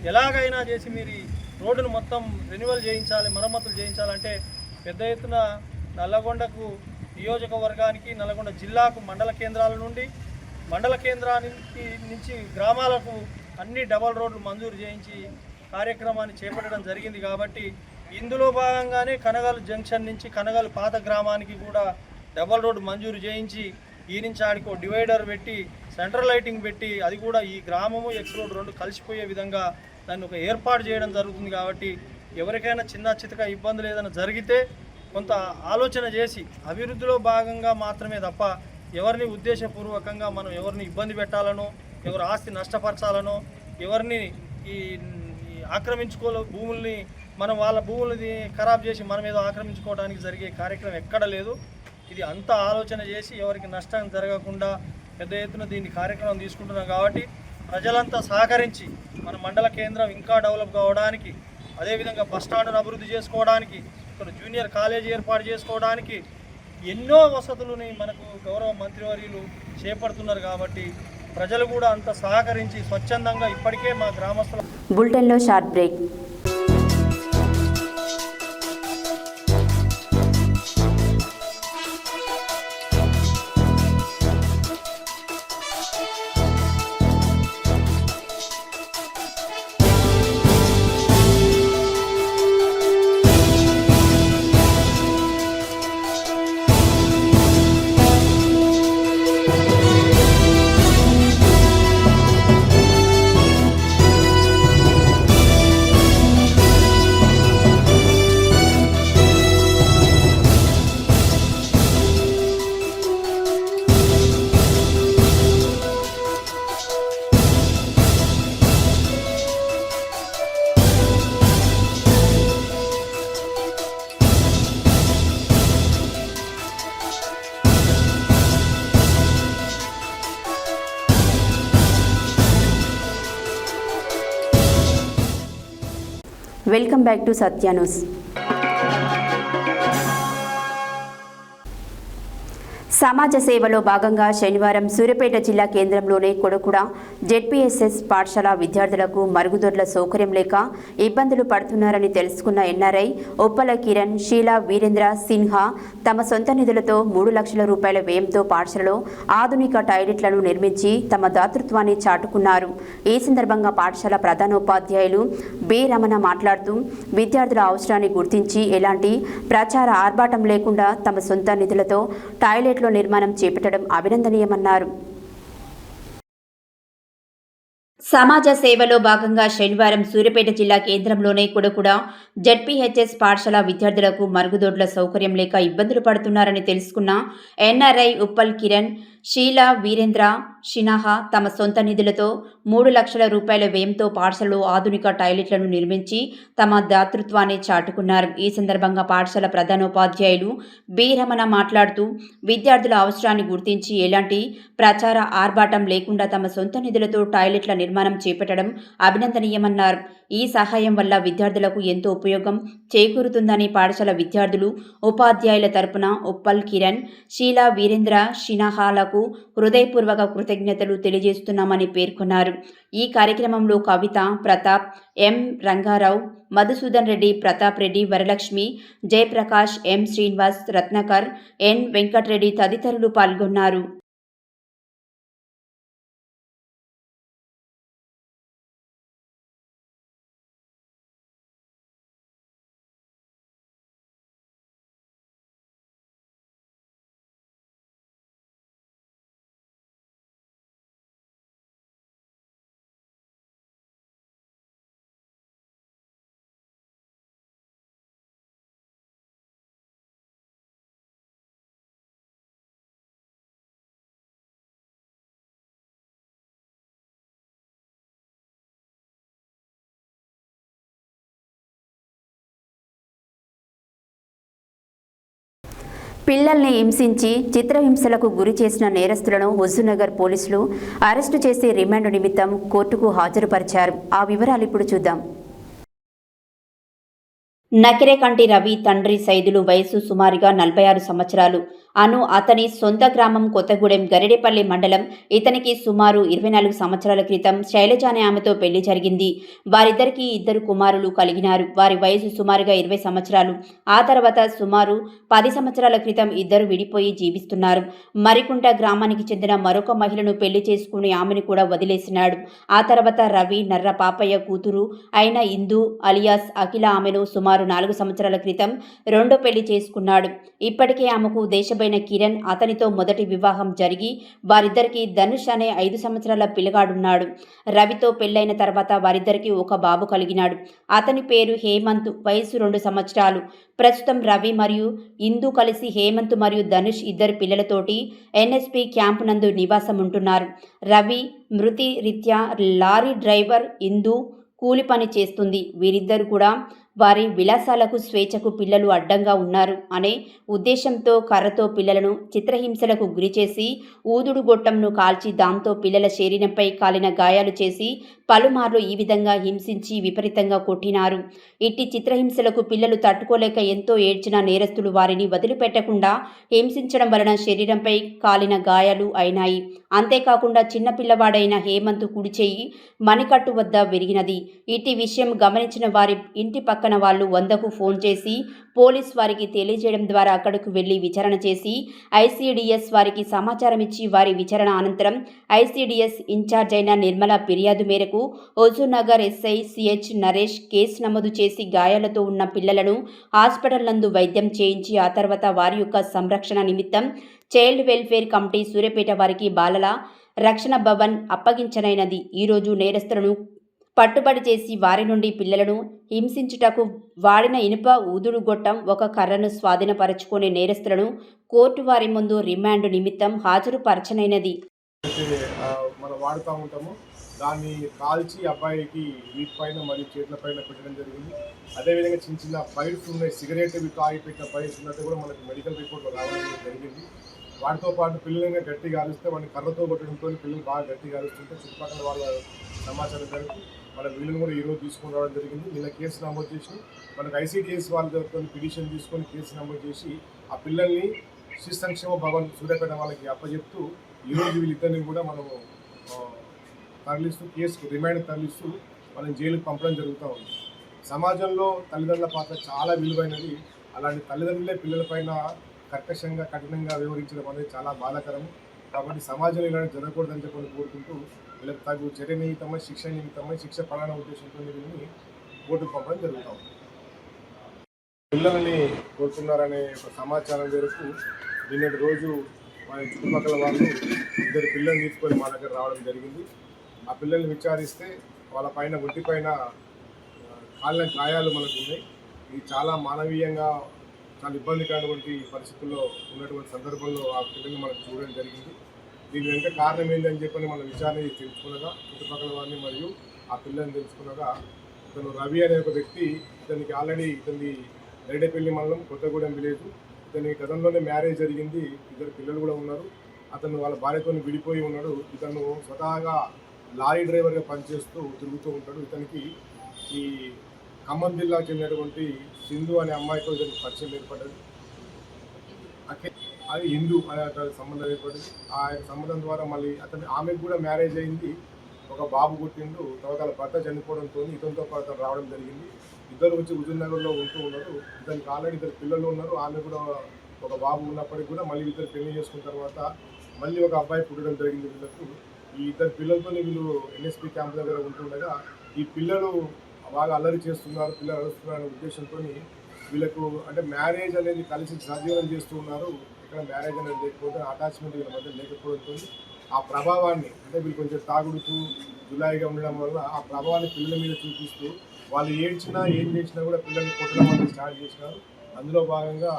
[SPEAKER 10] ఎలాగైనా చేసి మీరు రోడ్డును మొత్తం రెన్యువల్ చేయించాలి, మరమ్మతులు చేయించాలంటే పెద్ద ఎత్తున నల్లగొండకు నియోజకవర్గానికి, నల్లగొండ జిల్లాకు మండల కేంద్రాల నుండి, మండల కేంద్రానికి నుంచి గ్రామాలకు అన్ని డబల్ రోడ్లు మంజూరు చేయించి కార్యక్రమాన్ని చేపట్టడం జరిగింది. కాబట్టి ఇందులో భాగంగానే కనగల్ జంక్షన్ నుంచి కనగల్ పాత గ్రామానికి కూడా డబల్ రోడ్డు మంజూరు చేయించి
[SPEAKER 12] ఈ నుంచి ఆడికి డివైడర్ పెట్టి సెంట్రల్ లైటింగ్ పెట్టి అది కూడా ఈ గ్రామము ఎక్స్ రోడ్ రెండు కలిసిపోయే విధంగా దాన్ని ఒక ఏర్పాటు చేయడం జరుగుతుంది. కాబట్టి ఎవరికైనా చిన్న చితక ఇబ్బందులు ఏదైనా జరిగితే కొంత ఆలోచన చేసి అభివృద్ధిలో భాగంగా మాత్రమే తప్ప ఎవరిని ఉద్దేశపూర్వకంగా మనం ఎవరిని ఇబ్బంది పెట్టాలనో ఎవరి ఆస్తి నష్టపరచాలనో ఎవరిని ఈ భూముల్ని మనం వాళ్ళ భూములని ఖరాబ్ చేసి మనం ఏదో ఆక్రమించుకోవడానికి జరిగే కార్యక్రమం ఎక్కడ లేదు. ఇది అంతా ఆలోచన చేసి ఎవరికి నష్టం జరగకుండా పెద్ద ఎత్తున దీన్ని కార్యక్రమం తీసుకుంటున్నాం. కాబట్టి ప్రజలంతా సహకరించి మన మండల కేంద్రం ఇంకా డెవలప్ కావడానికి, అదేవిధంగా బస్టాండ్ను అభివృద్ధి చేసుకోవడానికి, ఇక్కడ జూనియర్ కాలేజీ ఏర్పాటు చేసుకోవడానికి ఎన్నో వసతులని మనకు గౌరవ మంత్రివర్యులు చేపడుతున్నారు. కాబట్టి ప్రజలు కూడా అంత సహకరించి స్వచ్ఛందంగా ఇప్పటికే మా గ్రామస్తుల
[SPEAKER 1] బులెటిన్లో short break. Welcome back to Satya news. సమాజ సేవలో భాగంగా శనివారం సూర్యాపేట జిల్లా కేంద్రంలోని కొడకుడ జెడ్పీఎస్ఎస్ పాఠశాల విద్యార్థులకు మరుగుదొడ్ల సౌకర్యం లేక ఇబ్బందులు పడుతున్నారని తెలుసుకున్న ఎన్ఆర్ఐ ఉప్పల కిరణ్, షీలా వీరేంద్ర సిన్హా తమ సొంత నిధులతో 3 లక్షల రూపాయల వ్యయంతో పాఠశాలలో ఆధునిక టాయిలెట్లను నిర్మించి తమ దాతృత్వాన్ని చాటుకున్నారు. ఈ సందర్భంగా పాఠశాల ప్రధానోపాధ్యాయులు బి రమణ మాట్లాడుతూ విద్యార్థుల అవసరాన్ని గుర్తించి ఎలాంటి ప్రచార ఆర్భాటం లేకుండా తమ సొంత నిధులతో టాయిలెట్లు నిర్మాణం చేపట్టడం అభినందనీయమన్నారు. సమాజ సేవలో భాగంగా శనివారం సూర్యాపేట జిల్లా కేంద్రంలోని కొడకుడ జెడ్పీహెచ్ఎస్ పాఠశాల విద్యార్థులకు మరుగుదొడ్ల సౌకర్యం లేక ఇబ్బందులు పడుతున్నారని తెలుసుకున్న ఎన్ఆర్ఐ ఉప్పల్ కిరణ్, షీలా వీరేంద్ర సిన్హా తమ సొంత నిధులతో 3 లక్షల రూపాయల వ్యయంతో పాఠశాలలో ఆధునిక టాయిలెట్లను నిర్మించి తమ దాతృత్వాన్ని చాటుకున్నారు. ఈ సందర్భంగా పాఠశాల ప్రధానోపాధ్యాయులు బి రమణ మాట్లాడుతూ విద్యార్థుల అవసరాన్ని గుర్తించి ఎలాంటి ప్రచార ఆర్భాటం లేకుండా తమ సొంత నిధులతో టాయిలెట్ల నిర్మాణం చేపట్టడం అభినందనీయమన్నారు. ఈ సహాయం వల్ల విద్యార్థులకు ఎంతో ఉపయోగం చేకూరుతుందని పాఠశాల విద్యార్థులు, ఉపాధ్యాయుల తరపున ఉప్పల్ కిరణ్, షీలా వీరేంద్ర సిన్హాలకు హృదయపూర్వక కృతజ్ఞతలు తెలియజేస్తున్నామని పేర్కొన్నారు. ఈ కార్యక్రమంలో కవిత, ప్రతాప్, ఎం రంగారావు, మధుసూదన్ రెడ్డి, ప్రతాప్ రెడ్డి, వరలక్ష్మి, జయప్రకాష్, ఎం శ్రీనివాస్, రత్నాకర్, ఎన్ వెంకటరెడ్డి తదితరులు పాల్గొన్నారు. పిల్లల్ని హింసించి చిత్రహింసలకు గురి చేసిన నేరస్తులను హుజూర్నగర్ పోలీసులు అరెస్టు చేసి రిమాండ్ నిమిత్తం కోర్టుకు హాజరుపరిచారు. ఆ వివరాలు ఇప్పుడు చూద్దాం. నకిరేకంటి రవి తండ్రి సైదులు వయసు సుమారుగా 46 సంవత్సరాలు. అతని సొంత గ్రామం కొత్తగూడెం గరిడేపల్లి మండలం. ఇతనికి సుమారు 24 సంవత్సరాల క్రితం శైలజ అనే ఆమెతో పెళ్లి జరిగింది. వారిద్దరికీ 2 కుమారులు కలిగినారు. వారి వయసు సుమారుగా 20 సంవత్సరాలు. ఆ తర్వాత సుమారు 10 సంవత్సరాల క్రితం ఇద్దరు విడిపోయి జీవిస్తున్నారు. మరికుంట గ్రామానికి చెందిన మరొక మహిళను పెళ్లి చేసుకుని ఆమెను కూడా వదిలేసినాడు. ఆ తర్వాత రవి నర్ర పాపయ్య కూతురు అయిన ఇందు అలియాస్ అఖిల ఆమెను సుమారు సుమారు 4 సంవత్సరాల క్రితం రెండో పెళ్లి చేసుకున్నాడు. ఇప్పటికే ఆమెకు దేశమైన కిరణ్ అతనితో మొదటి వివాహం జరిగి వారిద్దరికి ధనుష్ అనే 5 సంవత్సరాల పిల్లగాడున్నాడు. రవితో పెళ్లైన తర్వాత వారిద్దరికి ఒక బాబు కలిగినాడు. అతని పేరు హేమంత్, వయసు 2 సంవత్సరాలు. ప్రస్తుతం రవి మరియు ఇందు కలిసి హేమంత్ మరియు ధనుష్ ఇద్దరు పిల్లలతోటి ఎన్ఎస్పి క్యాంపు నందు నివాసం ఉంటున్నారు. రవి మృతి రీత్యా లారీ డ్రైవర్, ఇందు కూలి పని చేస్తుంది. వీరిద్దరు కూడా వారి విలాసాలకు స్వేచ్ఛకు పిల్లలు అడ్డంగా ఉన్నారు అనే ఉద్దేశంతో కర్రతో పిల్లలను చిత్రహింసలకు గురిచేసి ఊదుడు గొట్టంను కాల్చి దాంతో పిల్లల శరీరంపై కాలిన గాయాలు చేసి పలుమార్లు ఈ విధంగా హింసించి విపరీతంగా కొట్టినారు. ఇట్టి చిత్రహింసలకు పిల్లలు తట్టుకోలేక ఎంతో ఏడ్చిన నేరస్తులు వారిని వదిలిపెట్టకుండా హింసించడం వలన శరీరంపై కాలిన గాయాలు అయినాయి. అంతేకాకుండా చిన్న పిల్లవాడైన హేమంత్ కుడిచేయి మణికట్టు వద్ద విరిగినది. ఇట్టి విషయం గమనించిన వారి ఇంటి పక్కన వాళ్ళు 100కు ఫోన్ చేసి పోలీస్ వారికి తెలియజేయడం ద్వారా అక్కడకు వెళ్లి విచారణ చేసి ఐసీడీఎస్ వారికి సమాచారం ఇచ్చి వారి విచారణ అనంతరం ఐసీడీఎస్ ఇన్ఛార్జ్ అయిన నిర్మల ఫిర్యాదు మేరకు Huzurnagar SI CH Naresh case నమోదు చేసి గాయాలతో ఉన్న పిల్లలను హాస్పిటల్ నందు వైద్యం చేయించి ఆ తర్వాత వారి యొక్క సంరక్షణ నిమిత్తం చైల్డ్ వెల్ఫేర్ కమిటీ సూర్యాపేట వారికి బాలల రక్షణ భవన్ అప్పగించనైనది. ఈరోజు నేరస్తులను పట్టుబడి చేసి వారి నుండి పిల్లలను హింసించుటకు వాడిన ఇనుప ఊదుడు గొట్టం, ఒక కర్రను స్వాధీనపరచుకునే నేరస్తులను కోర్టు వారి ముందు రిమాండ్ నిమిత్తం హాజరుపరచనైనది.
[SPEAKER 13] మనం వాడుతూ ఉంటాము, దాన్ని కాల్చి అబ్బాయికి వీటి పైన మరియు చేతుల పైన పెట్టడం జరిగింది. అదేవిధంగా చిన్న చిన్న ఫైల్స్ ఉన్నాయి, సిగరెట్ తాగి పెట్టిన ఫైల్స్ ఉన్నట్టు కూడా మనకి మెడికల్ రిపోర్ట్ రావడం జరిగింది. వాటితో పాటు పిల్లలుగా గట్టిగా ఆలిస్తే వాడిని కర్రతో కొట్టడంతో పిల్లలు బాగా గట్టిగా ఆలుస్తుంటే చుట్టుపక్కల వాళ్ళ సమాచారం జరిగి మన వీళ్ళని కూడా ఈరోజు తీసుకుని రావడం జరిగింది. నిన్న కేసు నమోదు చేసి మనకు ఐసీడీఎస్ వాళ్ళతో పిటిషన్ తీసుకొని కేసు నమోదు చేసి ఆ పిల్లల్ని శిశు సంక్షేమ భవన్ సూర్యాపేట వాళ్ళకి అప్పచెప్తూ ఈరోజు వీళ్ళిద్దరిని కూడా మనము తరలిస్తూ కేసుకు రిమాండ్ తరలిస్తూ వాళ్ళని జైలుకు పంపడం జరుగుతూ ఉంది. సమాజంలో తల్లిదండ్రుల పాత్ర చాలా విలువైనది. అలాంటి తల్లిదండ్రులే పిల్లలపైన కర్కశంగా కఠినంగా వివరించడం అనేది చాలా బాధాకరం. కాబట్టి సమాజంలో ఇలాంటి జరగకూడదని చెప్పని కోరుకుంటూ వీళ్ళకి తగు చర్య నిమిత్తమై శిక్ష నిమిత్తమై శిక్ష పడాలనే ఉద్దేశంతో వీళ్ళని కోర్టుకు పంపడం జరుగుతాం. పిల్లల్ని కోరుతున్నారనే ఒక సమాచారం మేరకు నిన్నటి రోజు మన చుట్టుపక్కల వాళ్ళు 2 పిల్లల్ని తీసుకొని మా దగ్గర రావడం జరిగింది. ఆ పిల్లల్ని విచారిస్తే వాళ్ళ పైన ఒంటిపైన కాలిన గాయాలు మనకు ఉన్నాయి. ఇది చాలా మానవీయంగా చాలా ఇబ్బందికరమైనటువంటి పరిస్థితుల్లో ఉన్నటువంటి సందర్భంలో ఆ పిల్లల్ని మనకు చూడడం జరిగింది. దీని వెంట కారణం ఏంటని చెప్పని మనం విచారణ తెలుసుకునగా చుట్టుపక్కల వారిని మరియు ఆ పిల్లల్ని తెలుసుకునగా ఇతను రవి అనే ఒక వ్యక్తి, ఇతనికి ఆల్రెడీ ఇతని రేడేపల్లి మండలం కొత్తగూడెం విలేజ్, ఇతని గతంలోనే మ్యారేజ్ జరిగింది, 2 పిల్లలు కూడా ఉన్నారు. అతను వాళ్ళ భార్యతో విడిపోయి ఉన్నాడు. ఇతను స్వతహాగా లారీ డ్రైవర్గా పనిచేస్తూ తిరుగుతూ ఉంటాడు. ఇతనికి ఈ ఖమ్మం జిల్లాకు చెందినటువంటి సింధు అనే అమ్మాయితో ఇతనికి పరిచయం ఏర్పడ్డది. అది హిందూ అనే సంబంధం ఏర్పడింది. ఆ సంబంధం ద్వారా మళ్ళీ ఆమెకు కూడా మ్యారేజ్ అయింది, ఒక బాబు పుట్టిండు. తర్వాత భర్త చనిపోవడంతో ఇతనితో పాటు అతను రావడం జరిగింది. ఇద్దరు వచ్చి హుజూర్నగర్లో ఉంటూ ఉన్నారు. ఇతనికి ఆల్రెడీ 2 పిల్లలు ఉన్నారు. ఆమె కూడా ఒక బాబు ఉన్నప్పటికీ కూడా మళ్ళీ ఇద్దరు పెళ్లి చేసుకున్న తర్వాత మళ్ళీ ఒక అబ్బాయి పుట్టడం జరిగింది. వీళ్ళకు ఈ 2 పిల్లలతో వీళ్ళు ఎన్ఎస్పి క్యాంప్ దగ్గర ఉంటుండగా ఈ పిల్లలు బాగా అల్లరి చేస్తున్నారు, పిల్లలు అరుస్తున్నారు అనే ఉద్దేశంతో వీళ్ళకు అంటే మ్యారేజ్ అనేది కలిసి సజీవనం చేస్తూ ఉన్నారు. ఇక్కడ మ్యారేజ్ అనేది లేకపోతే అటాచ్మెంట్ వీళ్ళ మధ్య లేకపోవడంతో ఆ ప్రభావాన్ని అంటే వీళ్ళు కొంచెం తాగుడుతూ జులాయిగా ఉండడం వల్ల ఆ ప్రభావాన్ని పిల్లల మీద చూపిస్తూ వాళ్ళు ఏడ్చినా ఏం చేసినా కూడా పిల్లల్ని కొట్టడం అనేది స్టార్ట్ చేసినారు. అందులో భాగంగా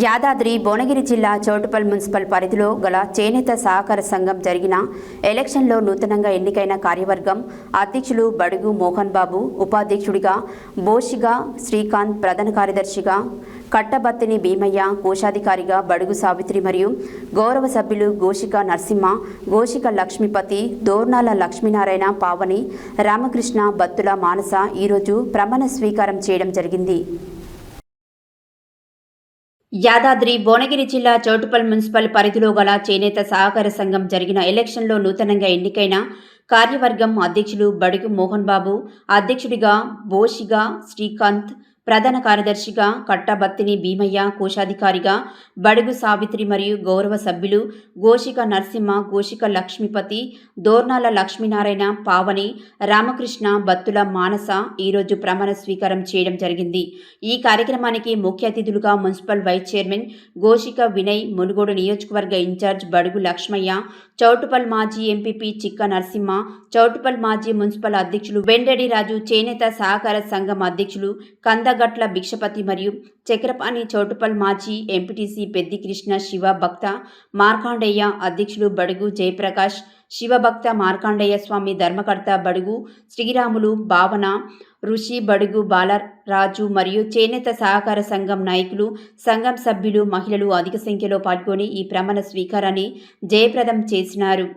[SPEAKER 1] యాదాద్రి భువనగిరి జిల్లా చౌటుప్పల్ మున్సిపల్ పరిధిలో గల చేనేత సహకార సంఘం జరిగిన ఎలక్షన్లో నూతనంగా ఎన్నికైన కార్యవర్గం అధ్యక్షులు బడుగు మోహన్ బాబు, ఉపాధ్యక్షుడిగా బోషిగా శ్రీకాంత్, ప్రధాన కార్యదర్శిగా కట్టబత్తిని భీమయ్య, కోశాధికారిగా బడుగు సావిత్రి మరియు గౌరవ సభ్యులు గోషిక నరసింహ, గోషిక లక్ష్మీపతి, దోర్నాల లక్ష్మీనారాయణ, పావని, రామకృష్ణ, బత్తుల మానస ఈరోజు ప్రమాణ స్వీకారం చేయడం జరిగింది. యాదాద్రి భువనగిరి జిల్లా చౌటుప్పల్ మున్సిపల్ పరిధిలో గల చేనేత సహకార సంఘం జరిగిన ఎలక్షన్లో నూతనంగా ఎన్నికైన కార్యవర్గం అధ్యక్షులు బడుగు మోహన్ బాబు, అధ్యక్షుడిగా బోషిగా శ్రీకాంత్, ప్రధాన కార్యదర్శిగా కట్టబత్తిని భీమయ్య, కోశాధికారిగా బడుగు సావిత్రి మరియు గౌరవ సభ్యులు గోషిక నరసింహ, గోషిక లక్ష్మీపతి, దోర్నాల లక్ష్మీనారాయణ, పావని, రామకృష్ణ, బత్తుల మానస ఈరోజు ప్రమాణ స్వీకారం చేయడం జరిగింది. ఈ కార్యక్రమానికి ముఖ్య అతిథులుగా municipal vice chairman Goshika Vinay, Munugode నియోజకవర్గ ఇన్ఛార్జ్ బడుగు లక్ష్మయ్య, చౌటుపల్ మాజీ ఎంపీపీ చిక్క నరసింహ, చౌటుపల్ మాజీ మున్సిపల్ అధ్యక్షులు వెండడి రాజు, చేనేత సహకార సంఘం అధ్యక్షులు కందగట్ల భిక్షపతి మరియు చక్రపాణి, చౌటుపల్ మాజీ ఎంపీటీసీ పెద్ది కృష్ణ, శివభక్త మార్కాండేయ అధ్యక్షులు బడుగు జయప్రకాష్, శివభక్త మార్కాండేయ స్వామి, ధర్మకర్త బడుగు శ్రీరాములు, భావన ఋషి, బడుగు బాలరాజు మరియు చేనేత సహకార సంఘం నాయకులు, సంఘం సభ్యులు, మహిళలు అధిక సంఖ్యలో పాల్గొని ఈ ప్రమాణ స్వీకారాన్ని జయప్రదం చేసినారు.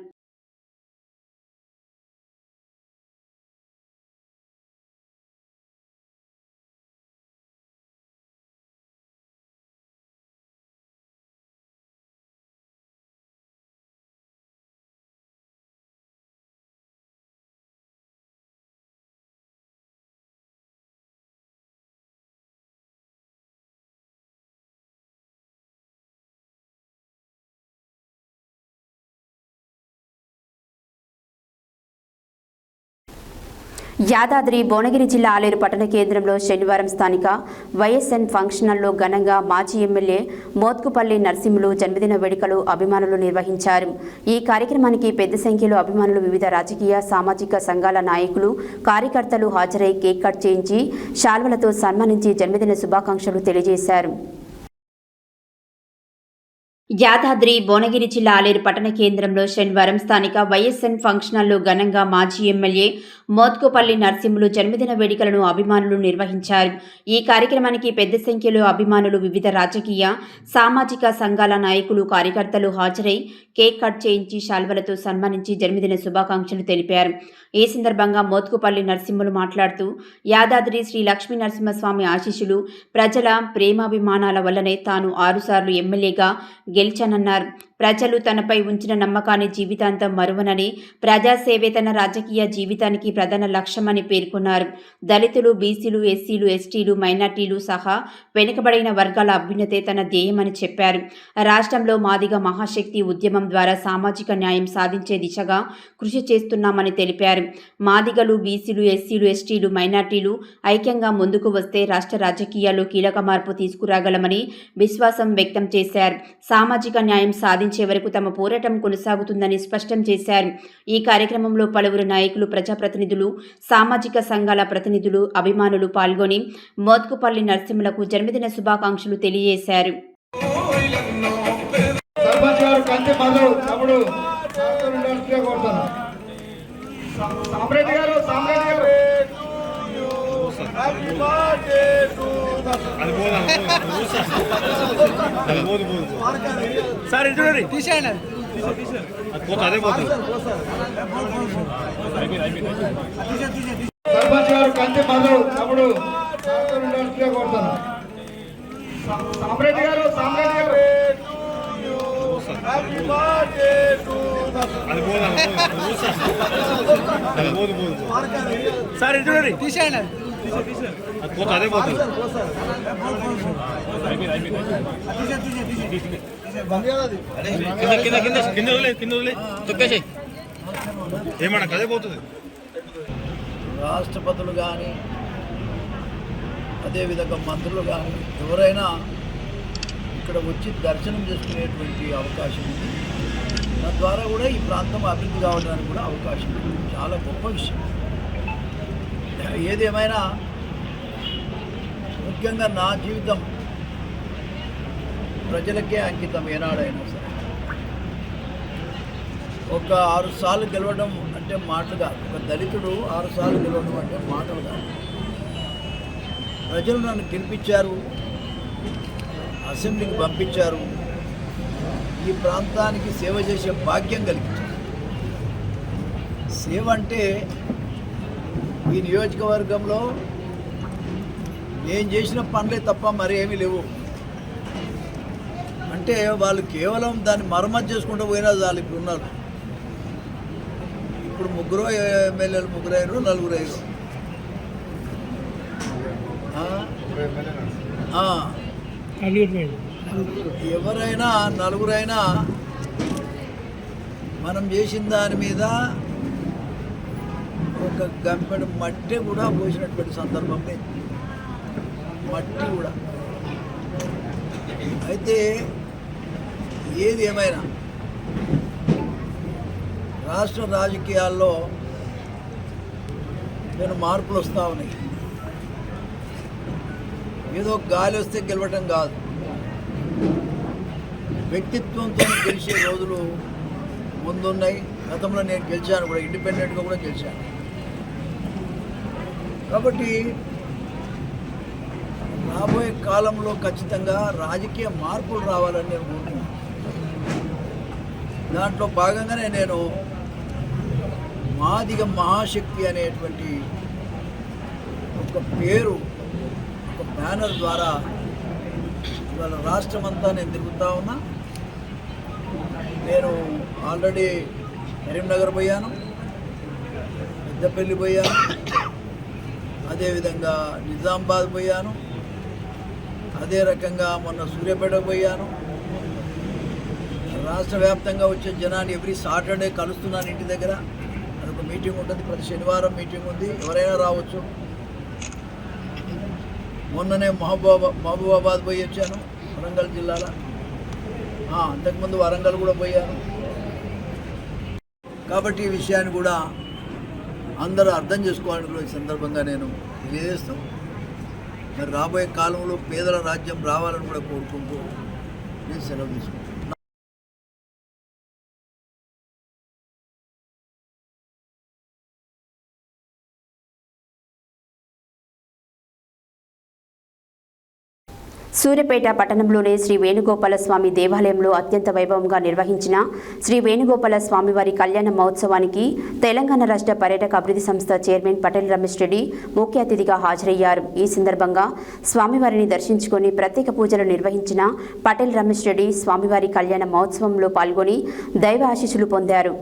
[SPEAKER 1] యాదాద్రి భువనగిరి జిల్లా ఆలేరు పట్టణ కేంద్రంలో శనివారం స్థానిక వైఎస్ఎన్ ఫంక్షన్లో ఘనంగా మాజీ ఎమ్మెల్యే మోత్కుపల్లి నరసింహులు జన్మదిన వేడుకలు అభిమానులు నిర్వహించారు. ఈ కార్యక్రమానికి పెద్ద సంఖ్యలో అభిమానులు, వివిధ రాజకీయ సామాజిక సంఘాల నాయకులు, కార్యకర్తలు హాజరై కేక్ కట్ చేయించి శాల్వలతో సన్మానించి జన్మదిన శుభాకాంక్షలు తెలియజేశారు. యాదాద్రి భువనగిరి జిల్లా ఆలేరు పట్టణ కేంద్రంలో శనివారం స్థానిక వైఎస్ఎన్ ఫంక్షన్లో ఘనంగా మాజీ ఎమ్మెల్యే మోత్కుపల్లి నరసింహులు జన్మదిన వేడుకలను అభిమానులు నిర్వహించారు. ఈ కార్యక్రమానికి పెద్ద సంఖ్యలో అభిమానులు, వివిధ రాజకీయ సామాజిక సంఘాల నాయకులు, కార్యకర్తలు హాజరై కేక్ కట్ చేయించి శాల్వలతో సన్మానించి జన్మదిన శుభాకాంక్షలు తెలిపారు. ఈ సందర్భంగా మోత్కుపల్లి నరసింహులు మాట్లాడుతూ యాదాద్రి శ్రీ లక్ష్మీ నరసింహస్వామి ఆశీస్సులు, ప్రజల ప్రేమాభిమానాల వల్లనే తాను 6 సార్లు ఎమ్మెల్యేగా గెలిచానన్నారు. ప్రజలు తనపై ఉంచిన నమ్మకాన్ని జీవితాంతం మరువనని, ప్రజాసేవే తన రాజకీయ జీవితానికి ప్రధాన లక్ష్యమని పేర్కొన్నారు. దళితులు, బీసీలు, ఎస్సీలు, ఎస్టీలు, మైనార్టీలు సహా వెనుకబడిన వర్గాల అభ్యున్నతే తన ధ్యేయమని చెప్పారు. రాష్ట్రంలో మాదిగ మహాశక్తి ఉద్యమం ద్వారా సామాజిక న్యాయం సాధించే దిశగా కృషి చేస్తున్నామని తెలిపారు. మాదిగలు, బీసీలు, ఎస్సీలు, ఎస్టీలు, మైనార్టీలు ఐక్యంగా ముందుకు వస్తే రాష్ట్ర రాజకీయాల్లో కీలక మార్పు తీసుకురాగలమని విశ్వాసం వ్యక్తం చేశారు. సామాజిక న్యాయం సాధించే వరకు తమ పోరాటం కొనసాగుతుందని స్పష్టం చేశారు. ఈ కార్యక్రమంలో పలువురు నాయకులు, ప్రజాప్రతినిధులు, సామాజిక సంఘాల ప్రతినిధులు, అభిమానులు పాల్గొని మోత్కుపల్లి నరసింహులకు జన్మదిన శుభాకాంక్షలు తెలియజేశారు.
[SPEAKER 4] సార్ చూడండి తీసేయండి, అదే పోతుంది.
[SPEAKER 6] సర్పంచ్ గారు కంటి మధు తమ్ముడు కోరుతాను. సామ్రెడ్డి గారు
[SPEAKER 4] సార్ చూడండి తీసేయండి, అదే పోతుంది. ఏమన్నా కదే పోతుంది.
[SPEAKER 12] రాష్ట్రపతులు కానీ, అదేవిధంగా మంత్రులు కానీ ఎవరైనా ఇక్కడ వచ్చి దర్శనం చేసుకునేటువంటి అవకాశం ఉంది. తద్వారా కూడా ఈ ప్రాంతం అభివృద్ధి కావడానికి కూడా అవకాశం ఉంది. చాలా గొప్ప విషయం. ఏదేమైనా ముఖ్యంగా నా జీవితం ప్రజలకే అంకితం. ఏనాడైనా సరే ఒక 6 సార్లు గెలవడం అంటే మాటలు కాదు. ఒక దళితుడు 6 సార్లు గెలవడం అంటే మాటలు కాదు. ప్రజలు నన్ను గెలిపించారు, అసెంబ్లీకి పంపించారు, ఈ ప్రాంతానికి సేవ చేసే భాగ్యం కలిగించారు. సేవ అంటే ఈ నియోజకవర్గంలో నేను చేసిన పనులే తప్ప మరి ఏమీ లేవు. అంటే వాళ్ళు కేవలం దాన్ని మరమ్మతు చేసుకుంటూ పోయినా చాలు. ఇప్పుడు ఉన్నారు, ఇప్పుడు 3 ఎమ్మెల్యేలు 3 అయ్యారు, 4 అయ్యారు.
[SPEAKER 6] ఎవరైనా నలుగురైనా మనం చేసిన దాని మీద ఒక గంపెడు మట్టి కూడా పోసినటువంటి సందర్భం లేదు. మట్టి కూడా. అయితే ఏది ఏమైనా రాష్ట్ర రాజకీయాల్లో నేను మార్పులు వస్తూ ఉన్నాయి. ఏదో గాలి వస్తే గెలవటం కాదు, వ్యక్తిత్వంతో గెలిచే రోజులు ముందున్నాయి. గతంలో నేను గెలిచాను కూడా, ఇండిపెండెంట్గా కూడా గెలిచాను. కాబట్టి రాబోయే కాలంలో ఖచ్చితంగా రాజకీయ మార్పులు రావాలని నేను కోరుకుంటున్నాను. దాంట్లో భాగంగానే నేను మాదిగ మహాశక్తి అనేటువంటి ఒక పేరు, ఒక బ్యానర్ ద్వారా ఇవాళ రాష్ట్రమంతా నేను తిరుగుతూ ఉన్నా. నేను ఆల్రెడీ కరీంనగర్ పోయాను, పెద్దపల్లి పోయాను, అదేవిధంగా నిజామాబాద్ పోయాను, అదే రకంగా మొన్న సూర్యాపేట పోయాను. రాష్ట్ర వ్యాప్తంగా వచ్చే జనాన్ని ఎవ్రీ సాటర్డే కలుస్తున్నాను ఇంటి దగ్గర. అదొక మీటింగ్ ఉంటుంది, ప్రతి శనివారం మీటింగ్ ఉంది, ఎవరైనా రావచ్చు. మొన్ననే మహబూబాబాద్ పోయి వచ్చాను, వరంగల్ జిల్లాలో. అంతకుముందు వరంగల్ కూడా పోయాను. కాబట్టి ఈ విషయాన్ని కూడా అందరూ అర్థం చేసుకోవాలని కూడా ఈ సందర్భంగా నేను తెలియజేస్తాం. మరి రాబోయే కాలంలో పేదల రాజ్యం రావాలని కూడా కోరుకుంటూ నేను సెలవు తీసుకుంటాను.
[SPEAKER 1] సూర్యాపేట పట్టణంలోని శ్రీ వేణుగోపాల స్వామి దేవాలయంలో అత్యంత వైభవంగా నిర్వహించిన శ్రీ వేణుగోపాల స్వామివారి కళ్యాణ మహోత్సవానికి తెలంగాణ రాష్ట్ర పర్యాటక అభివృద్ధి సంస్థ చైర్మన్ పటేల్ రమేష్ రెడ్డి ముఖ్య అతిథిగా హాజరయ్యారు. ఈ సందర్భంగా స్వామివారిని దర్శించుకొని ప్రత్యేక పూజలు నిర్వహించిన పటేల్ రమేష్ రెడ్డి స్వామివారి కళ్యాణ మహోత్సవంలో పాల్గొని దైవ ఆశీస్సులు పొందారు.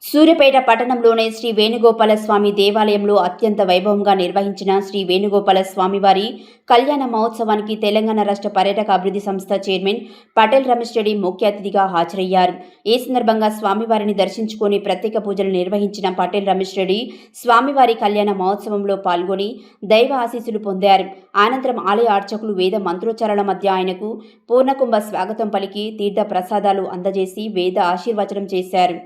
[SPEAKER 1] సూర్యాపేట పట్టణంలోని శ్రీ వేణుగోపాల స్వామి దేవాలయంలో అత్యంత వైభవంగా నిర్వహించిన శ్రీ వేణుగోపాల స్వామివారి కళ్యాణ మహోత్సవానికి తెలంగాణ రాష్ట్ర పర్యాటక అభివృద్ధి సంస్థ చైర్మన్ పటేల్ రమేష్ రెడ్డి ముఖ్య అతిథిగా హాజరయ్యారు. ఈ సందర్భంగా స్వామివారిని దర్శించుకొని ప్రత్యేక పూజలు నిర్వహించిన పటేల్ రమేష్ రెడ్డి స్వామివారి కళ్యాణ మహోత్సవంలో పాల్గొని దైవ ఆశీస్సులు పొందారు. అనంతరం ఆలయ అర్చకులు వేద మంత్రోచ్చారణ మధ్య ఆయనకు పూర్ణకుంభ స్వాగతం పలికి తీర్థ ప్రసాదాలు అందజేసి వేద ఆశీర్వచనం చేశారు.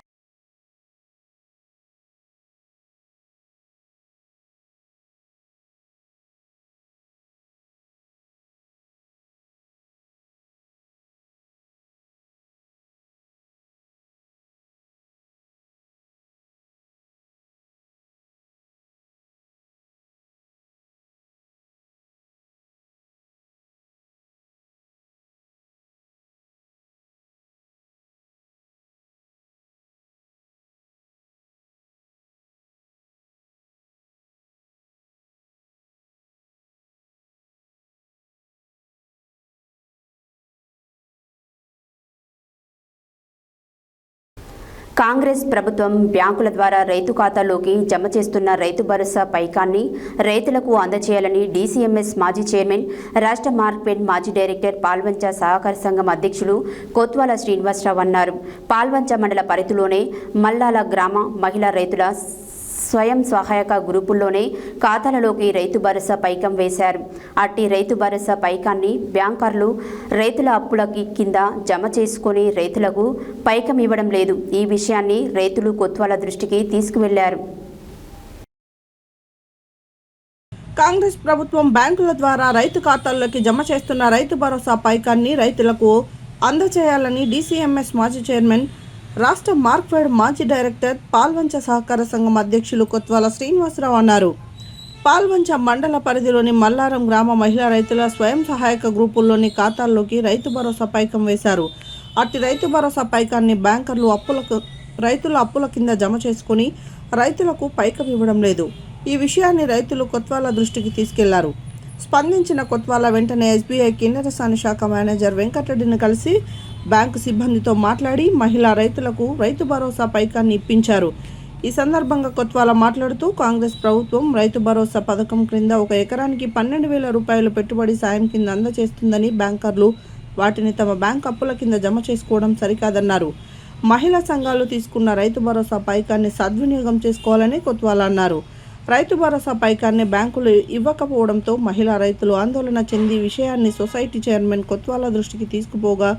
[SPEAKER 1] కాంగ్రెస్ ప్రభుత్వం బ్యాంకుల ద్వారా రైతు ఖాతాలోకి జమ చేస్తున్న రైతు భరోసా పైకాన్ని రైతులకు అందజేయాలని డీసీఎంఎస్ మాజీ చైర్మన్, రాష్ట్ర మార్కెట్ మాజీ డైరెక్టర్, పాల్వంచ సహకార సంఘం అధ్యక్షులు కొత్వాల శ్రీనివాసరావు అన్నారు. పాల్వంచ మండల పరిధిలోనే మల్లాల గ్రామ మహిళా రైతుల స్వయం సహాయక గ్రూపుల్లోనే ఖాతాలలోకి రైతు భరోసా పైకం వేశారు. అట్టి రైతు భరోసా పైకాన్ని బ్యాంకర్లు రైతుల అప్పుల కింద జమ చేసుకుని రైతులకు పైకం ఇవ్వడం లేదు. ఈ విషయాన్ని రైతులు కొత్వాల దృష్టికి తీసుకువెళ్లారు.
[SPEAKER 3] కాంగ్రెస్ ప్రభుత్వం బ్యాంకుల ద్వారా రైతు ఖాతాల్లోకి జమ చేస్తున్న రైతు భరోసా పైకాన్ని రైతులకు అందజేయాలని డీసీఎంఎస్ మాజీ చైర్మన్, రాష్ట్ర మార్క్ఫెడ్ మాజీ డైరెక్టర్, పాల్వంచ సహకార సంఘం అధ్యక్షులు కొత్వాల శ్రీనివాసరావు అన్నారు. పాల్వంచ మండల పరిధిలోని మల్లారం గ్రామ మహిళా రైతుల స్వయం సహాయక గ్రూపుల్లోని ఖాతాల్లోకి రైతు భరోసా పైకం వేశారు. అట్టి రైతు భరోసా పైకాన్ని బ్యాంకర్లు రైతుల అప్పుల కింద జమ చేసుకుని రైతులకు పైకం ఇవ్వడం లేదు. ఈ విషయాన్ని రైతులు కొత్వాల దృష్టికి తీసుకెళ్లారు. స్పందించిన కొత్వాల వెంటనే ఎస్బీఐ కిన్నెరసాని శాఖ మేనేజర్ వెంకటరెడ్డిని కలిసి బ్యాంకు సిబ్బందితో మాట్లాడి మహిళా రైతులకు రైతు భరోసా పైకాన్ని ఇప్పించారు. ఈ సందర్భంగా కొత్వాల మాట్లాడుతూ కాంగ్రెస్ ప్రభుత్వం రైతు భరోసా పథకం క్రింద 1 ఎకరానికి 12,000 రూపాయలు పెట్టుబడి సాయం కింద అందజేస్తుందని బ్యాంకర్లు వాటిని తమ బ్యాంక్ అప్పుల కింద జమ చేసుకోవడం సరికాదన్నారు. మహిళా సంఘాలు తీసుకున్న రైతు భరోసా పైకాన్ని సద్వినియోగం చేసుకోవాలని కొత్వాల అన్నారు. రైతు భరోసా పైకాన్ని బ్యాంకులు ఇవ్వకపోవడంతో మహిళా రైతులు ఆందోళన చెంది విషయాన్ని సొసైటీ చైర్మన్ కొత్వాల దృష్టికి తీసుకుపోగా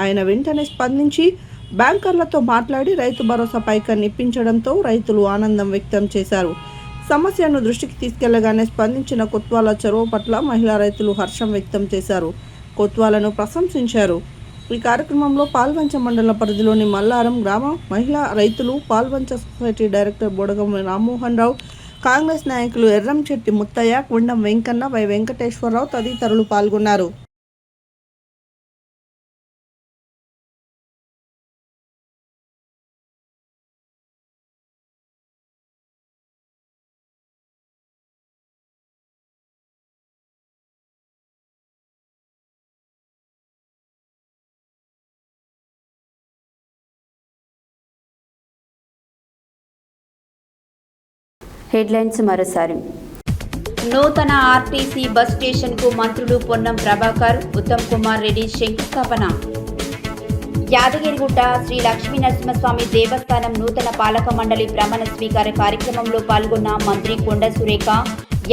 [SPEAKER 3] ఆయన వెంటనే స్పందించి బ్యాంకర్లతో మాట్లాడి రైతు భరోసా పైకాన్ని ఇప్పించడంతో రైతులు ఆనందం వ్యక్తం చేశారు. సమస్యను దృష్టికి తీసుకెళ్లగానే స్పందించిన కొత్వాల చొరవ పట్ల మహిళా రైతులు హర్షం వ్యక్తం చేశారు. కొత్వాలను ప్రశంసించారు. ఈ కార్యక్రమంలో పాల్వంచ మండల పరిధిలోని మల్లారం గ్రామ మహిళా రైతులు, పాల్వంచ సొసైటీ డైరెక్టర్ బొడగం రామ్మోహన్ రావు, కాంగ్రెస్ నాయకులు ఎర్రంచెట్టి ముత్తయ్య, కుండం వెంకన్న, వై వెంకటేశ్వరరావు తదితరులు పాల్గొన్నారు.
[SPEAKER 1] హెడ్లైన్స్ మరోసారి. నూతన ఆర్టీసీ బస్ స్టేషన్కు మంత్రులు పొన్నం ప్రభాకర్, ఉత్తమ్ కుమార్ రెడ్డి శంకుస్థాపన. యాదగిరిగుట్ట శ్రీ లక్ష్మీ నరసింహస్వామి దేవస్థానం నూతన పాలక మండలి ప్రమాణ స్వీకార కార్యక్రమంలో పాల్గొన్న మంత్రి కొండ సురేఖ,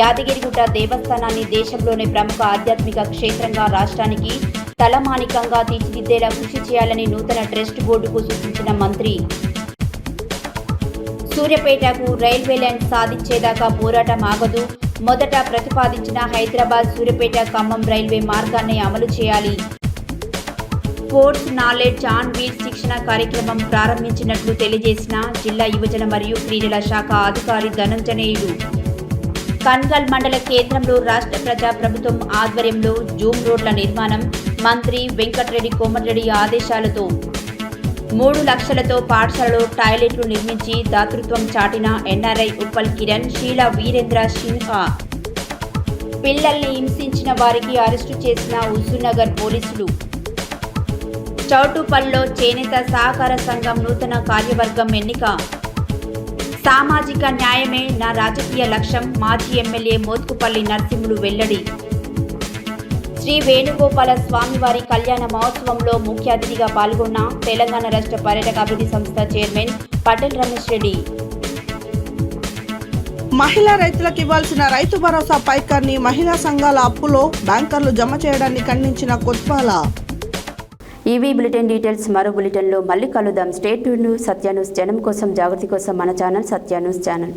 [SPEAKER 1] యాదగిరిగుట్ట దేవస్థానాన్ని దేశంలోనే ప్రముఖ ఆధ్యాత్మిక క్షేత్రంగా రాష్ట్రానికి తలమానికంగా తీర్చిదిద్దేలా కృషి చేయాలని నూతన ట్రస్ట్ బోర్డుకు సూచించిన మంత్రి. సూర్యాపేటకు రైల్వే లైన్ సాధించేదాకా పోరాటం ఆగదు. మొదట ప్రతిపాదించిన హైదరాబాద్ సూర్యాపేట ఖమ్మం రైల్వే మార్గాన్ని అమలు చేయాలి. స్పోర్ట్స్ నాలెడ్జ్ ఆన్ వీల్ శిక్షణ కార్యక్రమం ప్రారంభించినట్లు తెలియజేసిన జిల్లా యువజన మరియు క్రీడల శాఖ అధికారి ధనంజనేయులు. కన్గల్ మండల కేంద్రంలో రాష్ట్ర ప్రజా ప్రభుత్వం ఆధ్వర్యంలో జూమ్ రోడ్ల నిర్మాణం మంత్రి వెంకటరెడ్డి కోమటిరెడ్డి ఆదేశాలతో 3 లక్షలతో పాఠశాలలో టాయిలెట్లు నిర్మించి దాతృత్వం చాటిన ఎన్ఆర్ఐ ఉప్పల్ కిరణ్, షీలా వీరేంద్ర సిన్హా. పిల్లల్ని హింసించిన వారికి అరెస్టు చేసిన హుజూర్నగర్ పోలీసులు. చౌటుపల్లిలో చేనేత సహకార సంఘం నూతన కార్యవర్గం ఎన్నిక. సామాజిక న్యాయమే నా రాజకీయ లక్ష్యం, మాజీ ఎమ్మెల్యే మోత్కుపల్లి నరసింహులు వెల్లడి. శ్రీ వేణుగోపాల స్వామివారి కళ్యాణ మహోత్సవంలో ముఖ్య అతిథిగా పాల్గొన్న తెలంగాణ రాష్ట్ర పర్యాటక అభివృద్ధి సంస్థ చైర్మన్ పటేల్ రమేష్ రెడ్డి.
[SPEAKER 3] మహిళా రైతులకు ఇవ్వాల్సిన రైతు భరోసా పైకాన్ని మహిళా సంఘాల అప్పులో బ్యాంకర్లు జమ చేయడాన్ని ఖండించిన కొత్వాల.
[SPEAKER 1] ఈవీ బులెటిన్ డీటెయిల్స్ మరో బులెటిన్లో మళ్ళీ కలుద్దాం. స్టేట్ న్యూస్, సత్య న్యూస్, జనం కోసం, జాగృతి కోసం మన ఛానల్ సత్య న్యూస్ ఛానల్.